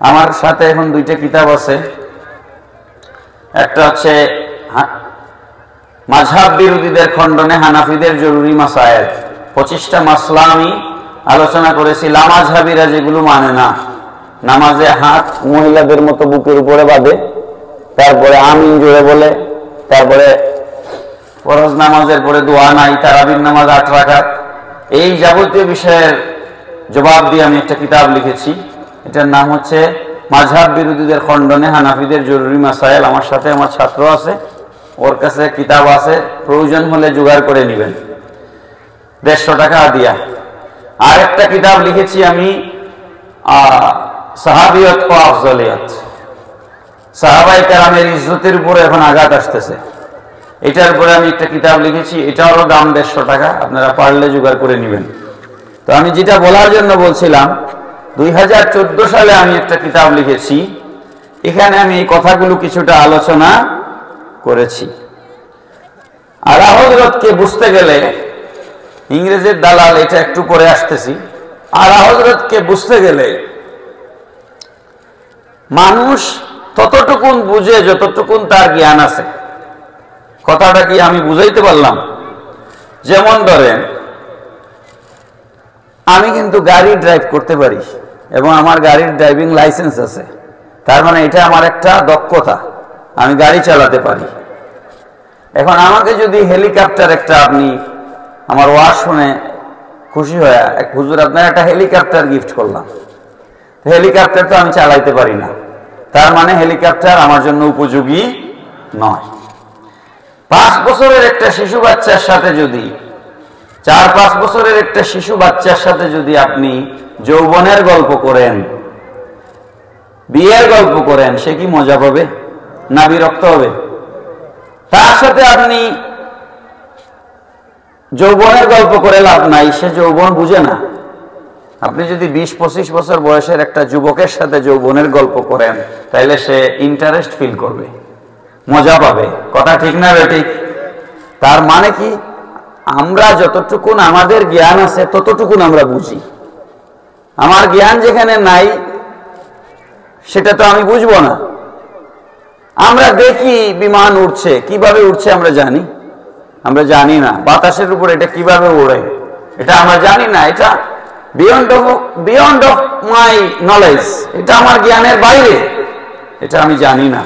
আমার সাথে এখন 2টা কিতাব আছে। একটা হচ্ছে মাযহাব বিরোধীদের খণ্ডনে হানাফিদের জরুরি মাসায়েল। 25টা মাসলা আমি আলোচনা করেছি। লামাযহাবীরা যেগুলো মানে না, নামাজে হাত মহিলাদের মতো বুকের উপরে বাঁধে, তারপরে আমিন জোরে বলে, তারপরে ফরজ নামাজের পরে দোয়া নাই, তারাবির নামাজ 8 রাকাত, এই যাবতীয় বিষয়ের জবাব দিয়ে আমি একটা কিতাব লিখেছি। এটার নাম হচ্ছে মাযহাব বিরোধীদের খণ্ডনে হানাফিদের জরুরি মাসায়েল। আমার সাথে আমার ছাত্র আছে, ওর কাছে কিতাব আছে, প্রয়োজন হলে জোগাড় করে নেবেন। 150 টাকা দিয়া। আর একটা কিতাব লিখেছি আমি সাহাবিয়ত ও আফজলিয়ত। সাহাবায়ে কেরামের ইজ্জতের উপরে এখন আঘাত আসতেছে, এটার উপরে আমি একটা কিতাব লিখেছি। এটারও দাম 150 টাকা, আপনারা পারলে জোগাড় করে নেবেন। তো আমি যেটা বলার জন্য বলছিলাম, 2014 সালে আমি একটা কিতাব লিখেছি। এখানে আমি এই কথাগুলো কিছুটা আলোচনা করেছি। আলা হযরতকে বুঝতে গেলে, ইংরেজের দালাল এটা একটু পরে আসতেছি, আলা হযরতকে বুঝতে গেলে মানুষ ততটুকুন বুঝে যতটুকুন তার জ্ঞান আছে। কথাটা কি আমি বুঝাইতে পারলাম? যেমন ধরেন, আমি কিন্তু গাড়ি ড্রাইভ করতে পারি এবং আমার গাড়ির ড্রাইভিং লাইসেন্স আছে। তার মানে এটা আমার একটা দক্ষতা, আমি গাড়ি চালাতে পারি। এখন আমাকে যদি হেলিকপ্টার একটা, আপনি আমার ওয়াজ শুনে খুশি হয়ে, হুজুর আপনার একটা হেলিকপ্টার গিফট করলাম, হেলিকপ্টার তো আমি চালাইতে পারি না, তার মানে হেলিকপ্টার আমার জন্য উপযোগী নয়। 5 বছরের একটা শিশু বাচ্চার সাথে যদি, 4-5 বছরের একটা শিশু বাচ্চার সাথে যদি আপনি যৌবনের গল্প করেন, বিয়ের গল্প করেন, সে কি মজা পাবে না বিরক্ত হবে? তার সাথে আপনি যৌবনের গল্প করে লাভ নাই, সে যৌবন বুঝে না। আপনি যদি 20-25 বছর বয়সের একটা যুবকের সাথে যৌবনের গল্প করেন, তাহলে সে ইন্টারেস্ট ফিল করবে, মজা পাবে। কথা ঠিক না বেঠিক? তার মানে কি, আমরা যতটুকুন আমাদের জ্ঞান আছে ততটুকুন আমরা বুঝি। আমার জ্ঞান যেখানে নাই, সেটা তো আমি বুঝবো না। আমরা দেখি বিমান উঠছে, কিভাবে উঠছে আমরা জানি? আমরা জানি না। বাতাসের উপর এটা কিভাবে ওড়ে এটা আমরা জানি না। এটা বিয়ন্ড অফ মাই নলেজ, এটা আমার জ্ঞানের বাইরে, এটা আমি জানি না।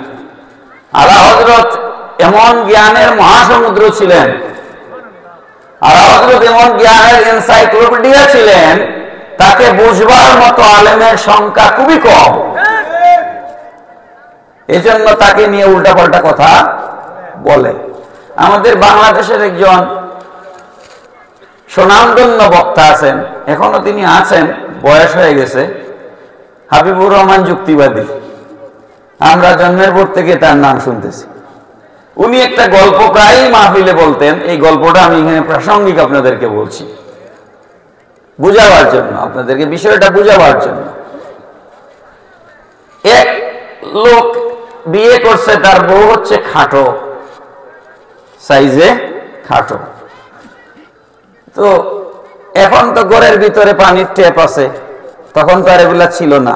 আলা হযরত এমন জ্ঞানের মহাসমুদ্র ছিলেন, আলা হযরত এমন জ্ঞানের এনসাইক্লোপিডিয়া ছিলেন, তাকে বুঝবার মতো আলেমের সংখ্যা খুবই কম। এজন্য তাকে নিয়ে উল্টাপাল্টা কথা বলে। আমাদের বাংলাদেশের একজন সুনামধন্য বক্তা আছেন, এখনো তিনি আছেন, বয়স হয়ে গেছে, হাবিবুর রহমান যুক্তিবাদী। আমরা জন্মের পর থেকে তার নাম শুনতেছি। উনি একটা গল্প প্রায়ই মাহফিলে বলতেন, এই গল্পটা আমি এখানে প্রাসঙ্গিক আপনাদেরকে বলছি বুঝাবার জন্য, আপনাদেরকে বিষয়টা বুঝাবার জন্য। এক লোক বিয়ে করছে, তার বউ হচ্ছে খাটো, সাইজে খাটো। তো এখন তো ঘরের ভিতরে পানির ট্যাপ আছে, তখন তো আর এগুলা ছিল না।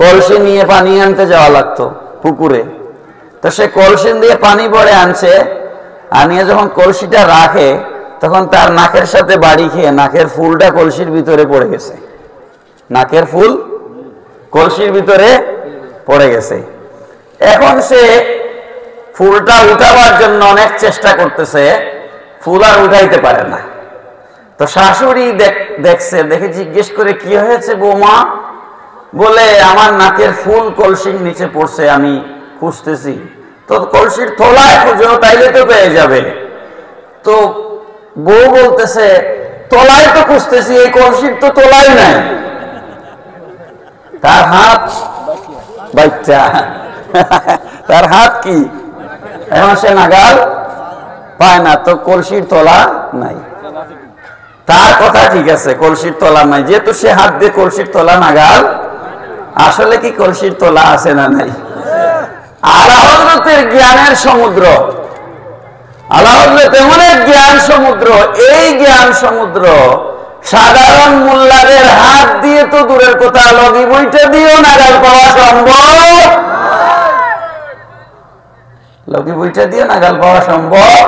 কলসি নিয়ে পানি আনতে যাওয়া লাগতো পুকুরে। তো সে কলসি দিয়ে পানি ভরে আনছে, আনিয়ে যখন কলসিটা রাখে, তখন তার নাকের সাথে বাড়ি খেয়ে নাকের ফুলটা কলসির ভিতরে পড়ে গেছে। নাকের ফুল কলসির ভিতরে পড়ে গেছে। এখন সে ফুলটা উঠাবার জন্য অনেক চেষ্টা করতেছে, ফুল আর উঠাইতে পারে না। তো শাশুড়ি দেখছে, দেখে জিজ্ঞেস করে, কি হয়েছে বৌমা? বলে, আমার নাকের ফুল কলসির নিচে পড়ছে, আমি খুঁজতেছি। তো কলসির তলায় খুঁজো, তাইলে তো পেয়ে যাবে। তো বউ বলতেছে, তলায় তো খুঁজতেছি, এই কলসির তো তলায় নাই। তার হাত বাচ্চা, তার হাত কি, এখন সে নাগাল পায় না, তো কলসির তলা নাই। তার কথা ঠিক আছে, কলসির তলা নাই, যেহেতু সে হাত দিয়ে কলসির তলা নাগাল, আসলে কি কলসির তলা আছে না নাই? আলা হযরতের জ্ঞানের সমুদ্র, আলা হযরত এমন এক জ্ঞান সমুদ্র, এই জ্ঞান সমুদ্র সাধারণ মোল্লাদের হাত দিয়ে তো দূরের কথা, লগি বইটা দিয়েও নাগাল পাওয়া সম্ভব। লগি বইটা দিয়ে নাগাল পাওয়া সম্ভব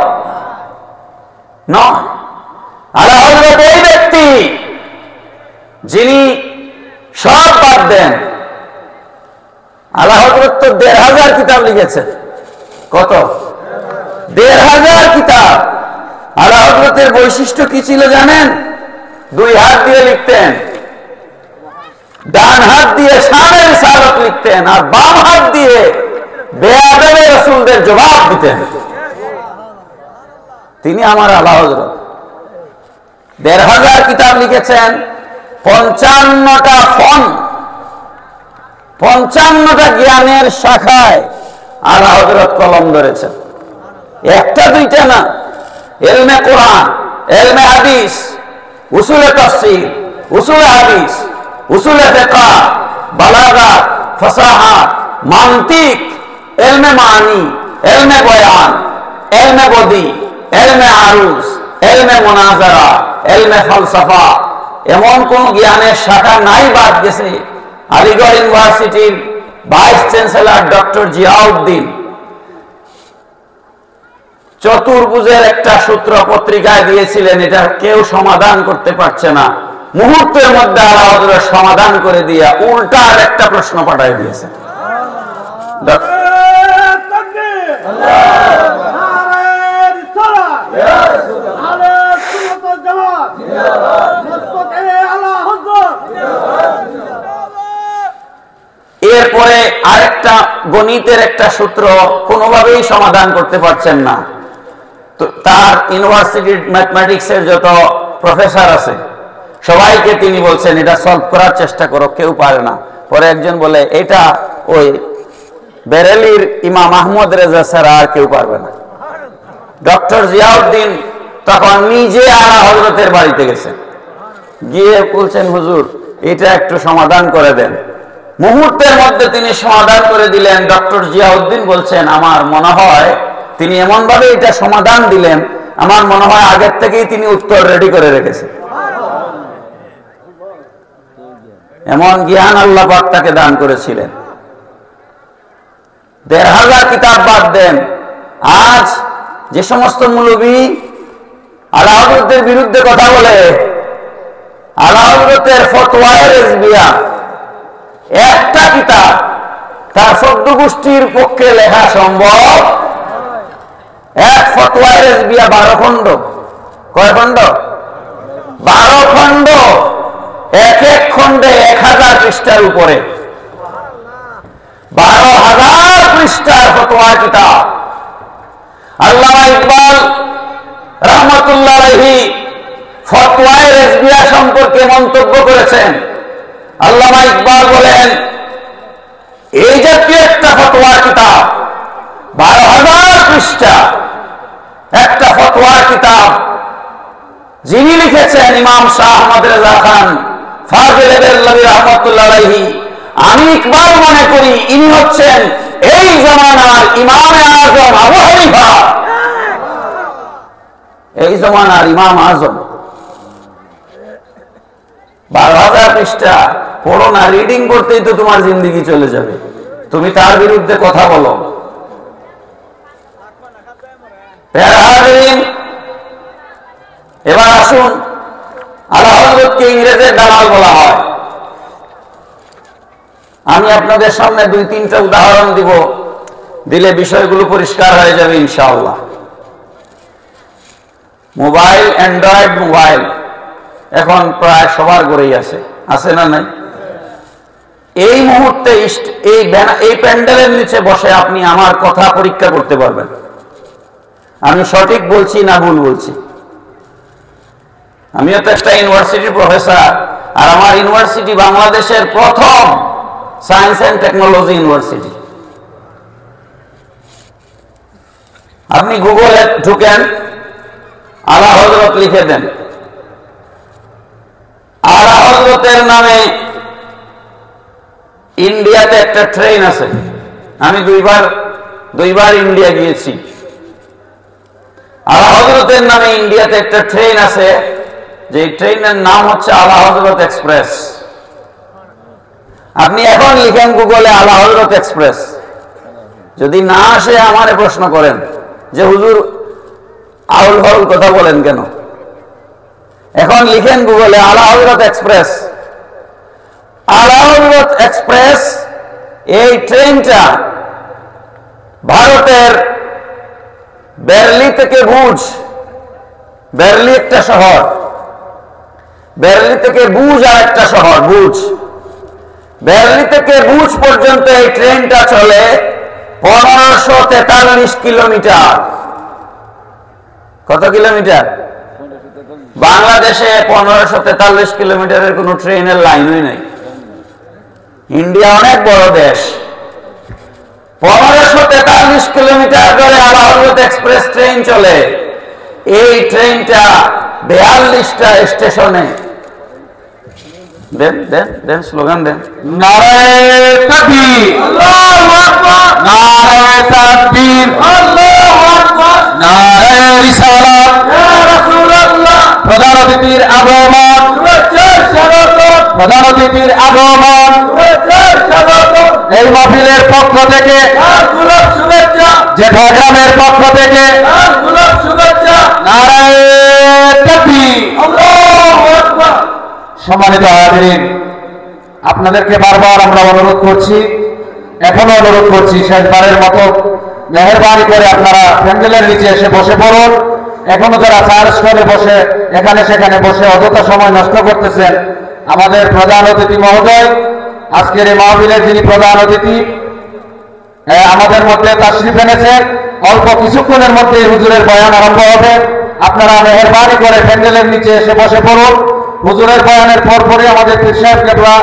নয়। আলা হযরত এই ব্যক্তি যিনি সব বাদ দেন। আলা হযরত তো ১,৫০০ কিতাব লিখেছেন। কত? ১,৫০০ কিতাব। আলা হযরতের বৈশিষ্ট্য কি ছিল জানেন? ২ হাত দিয়ে লিখতেন, ডান হাত দিয়ে শানে রিসালাত লিখতেন, আর বাম হাত দিয়ে বেয়াদবে রাসূলদের জবাব দিতেন। তিনি আমার আলা হযরত ১,৫০০ কিতাব লিখেছেন, ৫৫টা ফন, ৫৫টা জ্ঞানের শাখায় আলা হযরত কলম ধরেছেন। একটা দুইটা না, ইলমে কোরআন, ইলমে হাদিস, উসুলে তাফসীর, উসুলে হাদিস, উসুলে ফিকহ, বালাগাত, ফাসাহাত, মানতিক, ইলমে মানি, ইলমে বয়ান, ইলমে বদি, ইলমে আরুজ, ইলমে মুনাজারা, ইলমে ফালসাফা, এমন কোন জ্ঞানের শাখা নাই বাদ গেছে। আলিগড় ইউনিভার্সিটির ভাইস চ্যান্সেলর ডক্টর জিয়াউদ্দিন চতুর্ভুজের একটা সূত্র পত্রিকায় দিয়েছিলেন, এটা কেউ সমাধান করতে পারছে না। মুহূর্তের মধ্যে আলা হযরত সমাধান করে দিয়ে উল্টা আর একটা প্রশ্ন পাঠায় দিয়েছে। এরপরে আরেকটা গণিতের একটা সূত্র কোনোভাবেই সমাধান করতে পারছেন না। তো তার ইউনিভার্সিটির ম্যাথমেটিক্সের যত প্রফেসর আছে সবাইকে তিনি বলছেন, এটা সলভ করার চেষ্টা করো, কেউ পারে না। পরে একজন বলে, এটা ওই বেরেলির ইমাম আহমদ রেজা ছাড়া আর কেউ পারবে না। ডক্টর জিয়াউদ্দিন তখন নিজে আলা হযরতের বাড়িতে গেছেন, গিয়ে বলছেন, হুজুর এটা একটু সমাধান করে দেন। মুহূর্তের মধ্যে তিনি সমাধান করে দিলেন। ডক্টর জিয়াউদ্দিন বলছেন, আমার মনে হয় তিনি এমন ভাবে এটা সমাধান দিলেন, আমার মনে হয় আগের থেকেই তিনি উত্তর রেডি করে রেখেছেন। এমন জ্ঞান আল্লাহ পাক তাকে দান করেছিলেন। 1,500 কিতাব বাদ দেন। আজ যে সমস্ত মৌলবী আলা হযরতের বিরুদ্ধে কথা বলে, আলা হযরতের ফতোয়ায়ে রেজবিয়া একটা কিতাব তার 14 গোষ্ঠীর পক্ষে লেখা সম্ভব। এক ফতোয়ায়ে রেজবিয়া 12 খণ্ড। কয় খণ্ড? 12 খণ্ড। এক এক খণ্ডে 1000 পৃষ্ঠার উপরে, 12,000 পৃষ্ঠার ফতোয়া কিতাব। আল্লামা ইকবাল রাহমাতুল্লাহ আলাইহি ফতোয়ায়ে রেজবিয়া সম্পর্কে মন্তব্য করেছেন। আল্লামা ইকবাল বলেন, এই জাতীয় একটা ফতোয়া কিতাব 12,000 পৃষ্ঠা একটা ফতোয়া কিতাব যিনি লিখেছেন ইমাম শাহ আহমদ রেজা খান ফাজিল বেরলভী রাহমাতুল্লাহ আলাইহি, আমি ইকবাল মনে করি ইনি হচ্ছেন এই জমানার ইমামে আজম আবু হানিফা, এই জমানার ইমাম আজম। 12,000 পৃষ্ঠা পড়ো না, রিডিং করতেই তো তোমার জিন্দেগি চলে যাবে। তুমি তার বিরুদ্ধে কথা বলো। এবার আসুন, আলা হযরতকে ইংরেজের দালাল বলা হয়। আমি আপনাদের সামনে 2-3টা উদাহরণ দিব, দিলে বিষয়গুলো পরিষ্কার হয়ে যাবে ইনশাআল্লাহ। মোবাইল, অ্যান্ড্রয়েড মোবাইল এখন প্রায় সবার ঘরেই আছে, আছে না নাই? এই মুহূর্তে এই প্যান্ডেলের নিচে বসে আপনি আমার কথা পরীক্ষা করতে পারবেন, আমি সঠিক বলছি না ভুল বলছি। আমিও তো একটা ইউনিভার্সিটির প্রফেসর, আর আমার ইউনিভার্সিটি বাংলাদেশের প্রথম সায়েন্স অ্যান্ড টেকনোলজি ইউনিভার্সিটি। আপনি গুগলে ঢুকেন, আলা হযরত লিখে দেন, আলা হযরতের নামে ইন্ডিয়াতে একটা ট্রেন আছে। আমি দুইবার ইন্ডিয়া গিয়েছি। আলা হযরতের নামে ইন্ডিয়াতে একটা ট্রেন আছে, যে ট্রেনের নাম হচ্ছে আলা হযরত এক্সপ্রেস। আপনি এখন লিখেন গুগলে আলা হযরত এক্সপ্রেস, যদি না আসে আমারে প্রশ্ন করেন যে হুজুর আউল ফাউল কথা বলেন কেন। এখন লিখেন গুগলে আলা হযরত এক্সপ্রেস। আলা হযরত এক্সপ্রেস এই ট্রেনটা ভারতের বেরলি থেকে ভুজ, বেরলি একটা শহর, বেরলি থেকে ভুজ আর একটা শহর ভুজ, বেরলি থেকে ভুজ পর্যন্ত এই ট্রেনটা চলে 1543 কিলোমিটার। কত কিলোমিটার? বাংলাদেশে 1543 কিলোমিটারের কোন ট্রেনের লাইনই নাই। ইন্ডিয়া অনেক বড় দেশ, 1543 কিলোমিটার ধরে আলা হযরত এক্সপ্রেস ট্রেন চলে। এই ট্রেনটা 42টা স্টেশনে, দেন দেন দেন স্লোগান দেন, নারায়ে তাকবীর, আল্লাহু আকবার, নারায়ে তাকবীর, আল্লাহু আকবার, নারায়ে রিসালাত, ইয়া রাসূলুল্লাহ। প্রধান অতিথির আগমন, শুভেচ্ছার স্বাগতম, প্রধান অতিথির আগমন, শুভেচ্ছার স্বাগতম। এই মাহফিলের পক্ষ থেকে লাখ শুভেচ্ছা, জেঠাগ্রামের পক্ষ থেকে লাখ শুভেচ্ছা, নারায়ে তাকবীর, আল্লাহু আকবার। সম্মানিত হাজিরিন, আপনাদেরকে বারবার আমরা অনুরোধ করছি, এখনো অনুরোধ করছি, শেষবারের মতো মেহেরবানি করে আপনারা প্যান্ডেলের নিচে এসে বসে পড়ুন। এখনো যারা চার স্টলে বসে এখানে সেখানে বসে অযথা সময় নষ্ট করতেছেন, আমাদের প্রধান অতিথি মহোদয়, আজকের এই মাহফিলের যিনি প্রধান অতিথি আমাদের মধ্যে তাশরিফ এনেছেন, অল্প কিছুক্ষণের মধ্যে হুজুরের বয়ান আরম্ভ হবে। আপনারা মেহেরবানি করে প্যান্ডেলের নিচে এসে বসে পড়ুন। হুজুরের বয়ানের পরপরই আমাদের পীর সাহেব কেবলা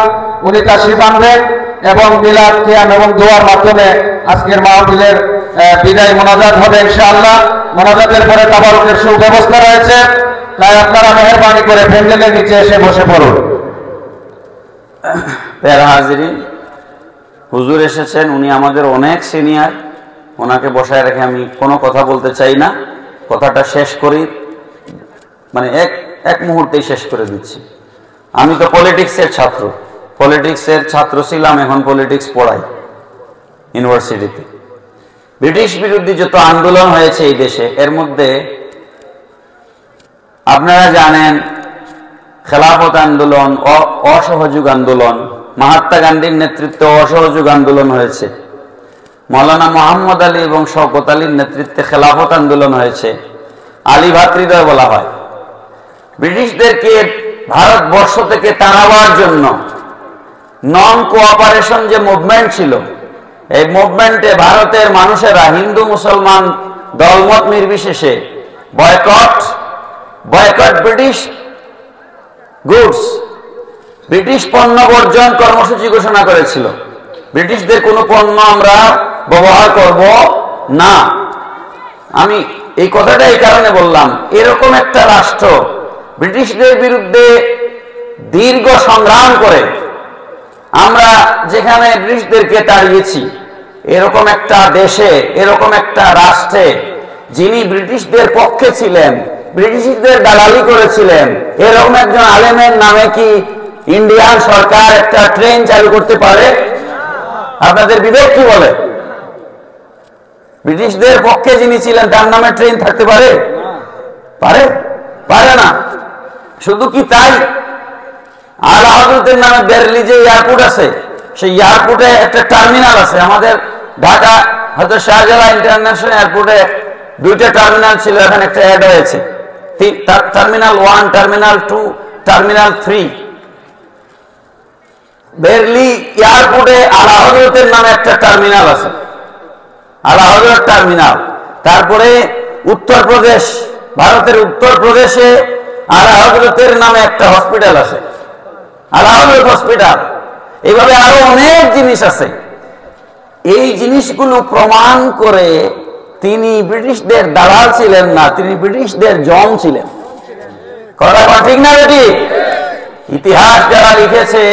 উনি তাশরিফ আনবেন এবং মিলাদ কিয়াম এবং দোয়ার মাধ্যমে আজকের মাহফিলের বিদায় মোনাজাত হবে ইনশাআল্লাহ। মোনাজাতের পরে তাবারুকের সুব্যবস্থা রয়েছে, তাই আপনারা মেহেরবানি করে প্যান্ডেলের নিচে এসে বসে পড়ুন। প্যারা হাজিরিন, হুজুর এসেছেন, উনি আমাদের অনেক সিনিয়র, ওনাকে বসায় রেখে আমি কোনো কথা বলতে চাই না। কথাটা শেষ করি, মানে এক মুহূর্তেই শেষ করে দিচ্ছি। আমি তো পলিটিক্সের ছাত্র ছিলাম, এখন পলিটিক্স পড়াই ইউনিভার্সিটিতে। ব্রিটিশ বিরোধী যত আন্দোলন হয়েছে এই দেশে, এর মধ্যে আপনারা জানেন খেলাফত আন্দোলন, অসহযোগ আন্দোলন, মহাত্মা গান্ধীর নেতৃত্বে অসহযোগ আন্দোলন হয়েছে, মৌলানা মোহাম্মদ আলী এবং শওকত আলীর নেতৃত্বে খেলাফত আন্দোলন হয়েছে, আলী ভাতৃদ্বয় বলা হয়। ব্রিটিশদেরকে ভারতবর্ষ থেকে তাড়াবার জন্য নন কোঅপারেশন যে মুভমেন্ট ছিল, এই মুভমেন্টে ভারতের মানুষেরা হিন্দু মুসলমান দলমত নির্বিশেষে বয়কট ব্রিটিশ গুডস, ব্রিটিশ পণ্য বর্জন কর্মসূচি ঘোষণা করেছিল। ব্রিটিশদের কোনো পণ্য আমরা ব্যবহার করব না। আমি এই কথাটা এই কারণে বললাম, এরকম একটা রাষ্ট্র ব্রিটিশদের বিরুদ্ধে দীর্ঘ সংগ্রাম করে আমরা যেখানে ব্রিটিশদেরকে তাড়িয়েছি, এরকম একটা দেশে, এরকম একটা রাষ্ট্রে যিনি ব্রিটিশদের পক্ষে ছিলেন, ব্রিটিশদের দালালি করেছিলেন, এরকম একজন আলেমের নামে কি ইন্ডিয়ান সরকার একটা ট্রেন চালু করতে পারে? আপনাদের বিবেক কি বলে? ব্রিটিশদের পক্ষে যিনি ছিলেন তার নামে ট্রেন থাকতে পারে? পারে না। শুধু কি তাই, আলা হযরতের নামে বেরলি যে এয়ারপোর্ট আছে, সেই এয়ারপোর্টে একটা টার্মিনাল আছে। আমাদের ঢাকা হযরত শাহজালাল ইন্টারন্যাশনাল এয়ারপোর্টে দুইটা টার্মিনাল ছিল, এখন একটা অ্যাড হয়েছে, টার্মিনাল 1, টার্মিনাল 2, টার্মিনাল 3। বেরলি এয়ারপোর্টে আলা হযরতের নামে একটা টার্মিনাল আছে, আলা হযরত টার্মিনাল। তারপরে উত্তরপ্রদেশ, ভারতের উত্তরপ্রদেশে আলা হযরতের নামে একটা হসপিটাল আছে, আলা হযরত হসপিটাল। এইভাবে আরো অনেক জিনিস আছে। এই জিনিসগুলো প্রমাণ করে তিনি ব্রিটিশদের দালাল ছিলেন না, তিনি ব্রিটিশদের জম ছিলেন। কথা ঠিক না বেটি? ইতিহাস যারা লিখেছে,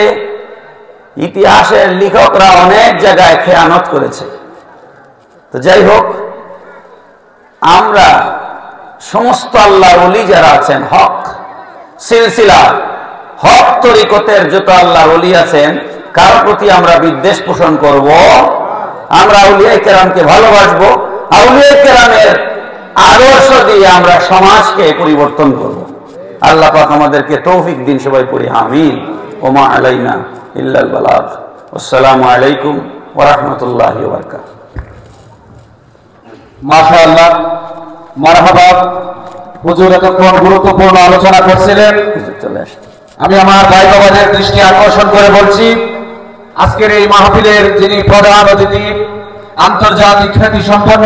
ইতিহাসের লেখকরা অনেক জায়গায় খেয়ানত করেছে। তো যাই হোক, আমরা সমস্ত আল্লাহর ওলি যারা আছেন, হক সিলসিলা, হক তরিকতের যত আল্লাহর ওলি আছেন, কারো প্রতি আমরা বিদ্বেষ পোষণ করব? আমরা আউলিয়ায়ে কেরামকে ভালোবাসবো, আউলিয়ায়ে কেরামের আদর্শ দিয়ে আমরা সমাজকে পরিবর্তন করব। আল্লাহ পাক আমাদেরকে তৌফিক দিন। সবাই পড়ি আমিন। ওমা আলাইনা ইল্লাল বালাগ। আসসালামু আলাইকুম ওয়া রাহমাতুল্লাহি ওয়া বারাকাতুহু। মাশাআল্লাহ, মারহাবা। হুজুর এতক্ষণ গুরুত্বপূর্ণ আলোচনা করছিলেন। আমি আমার ভাই বাবাদের দৃষ্টি আকর্ষণ করে বলছি, আজকের এই মাহফিলের যিনি প্রধান অতিথি, আন্তর্জাতিক খ্যাতি সম্পন্ন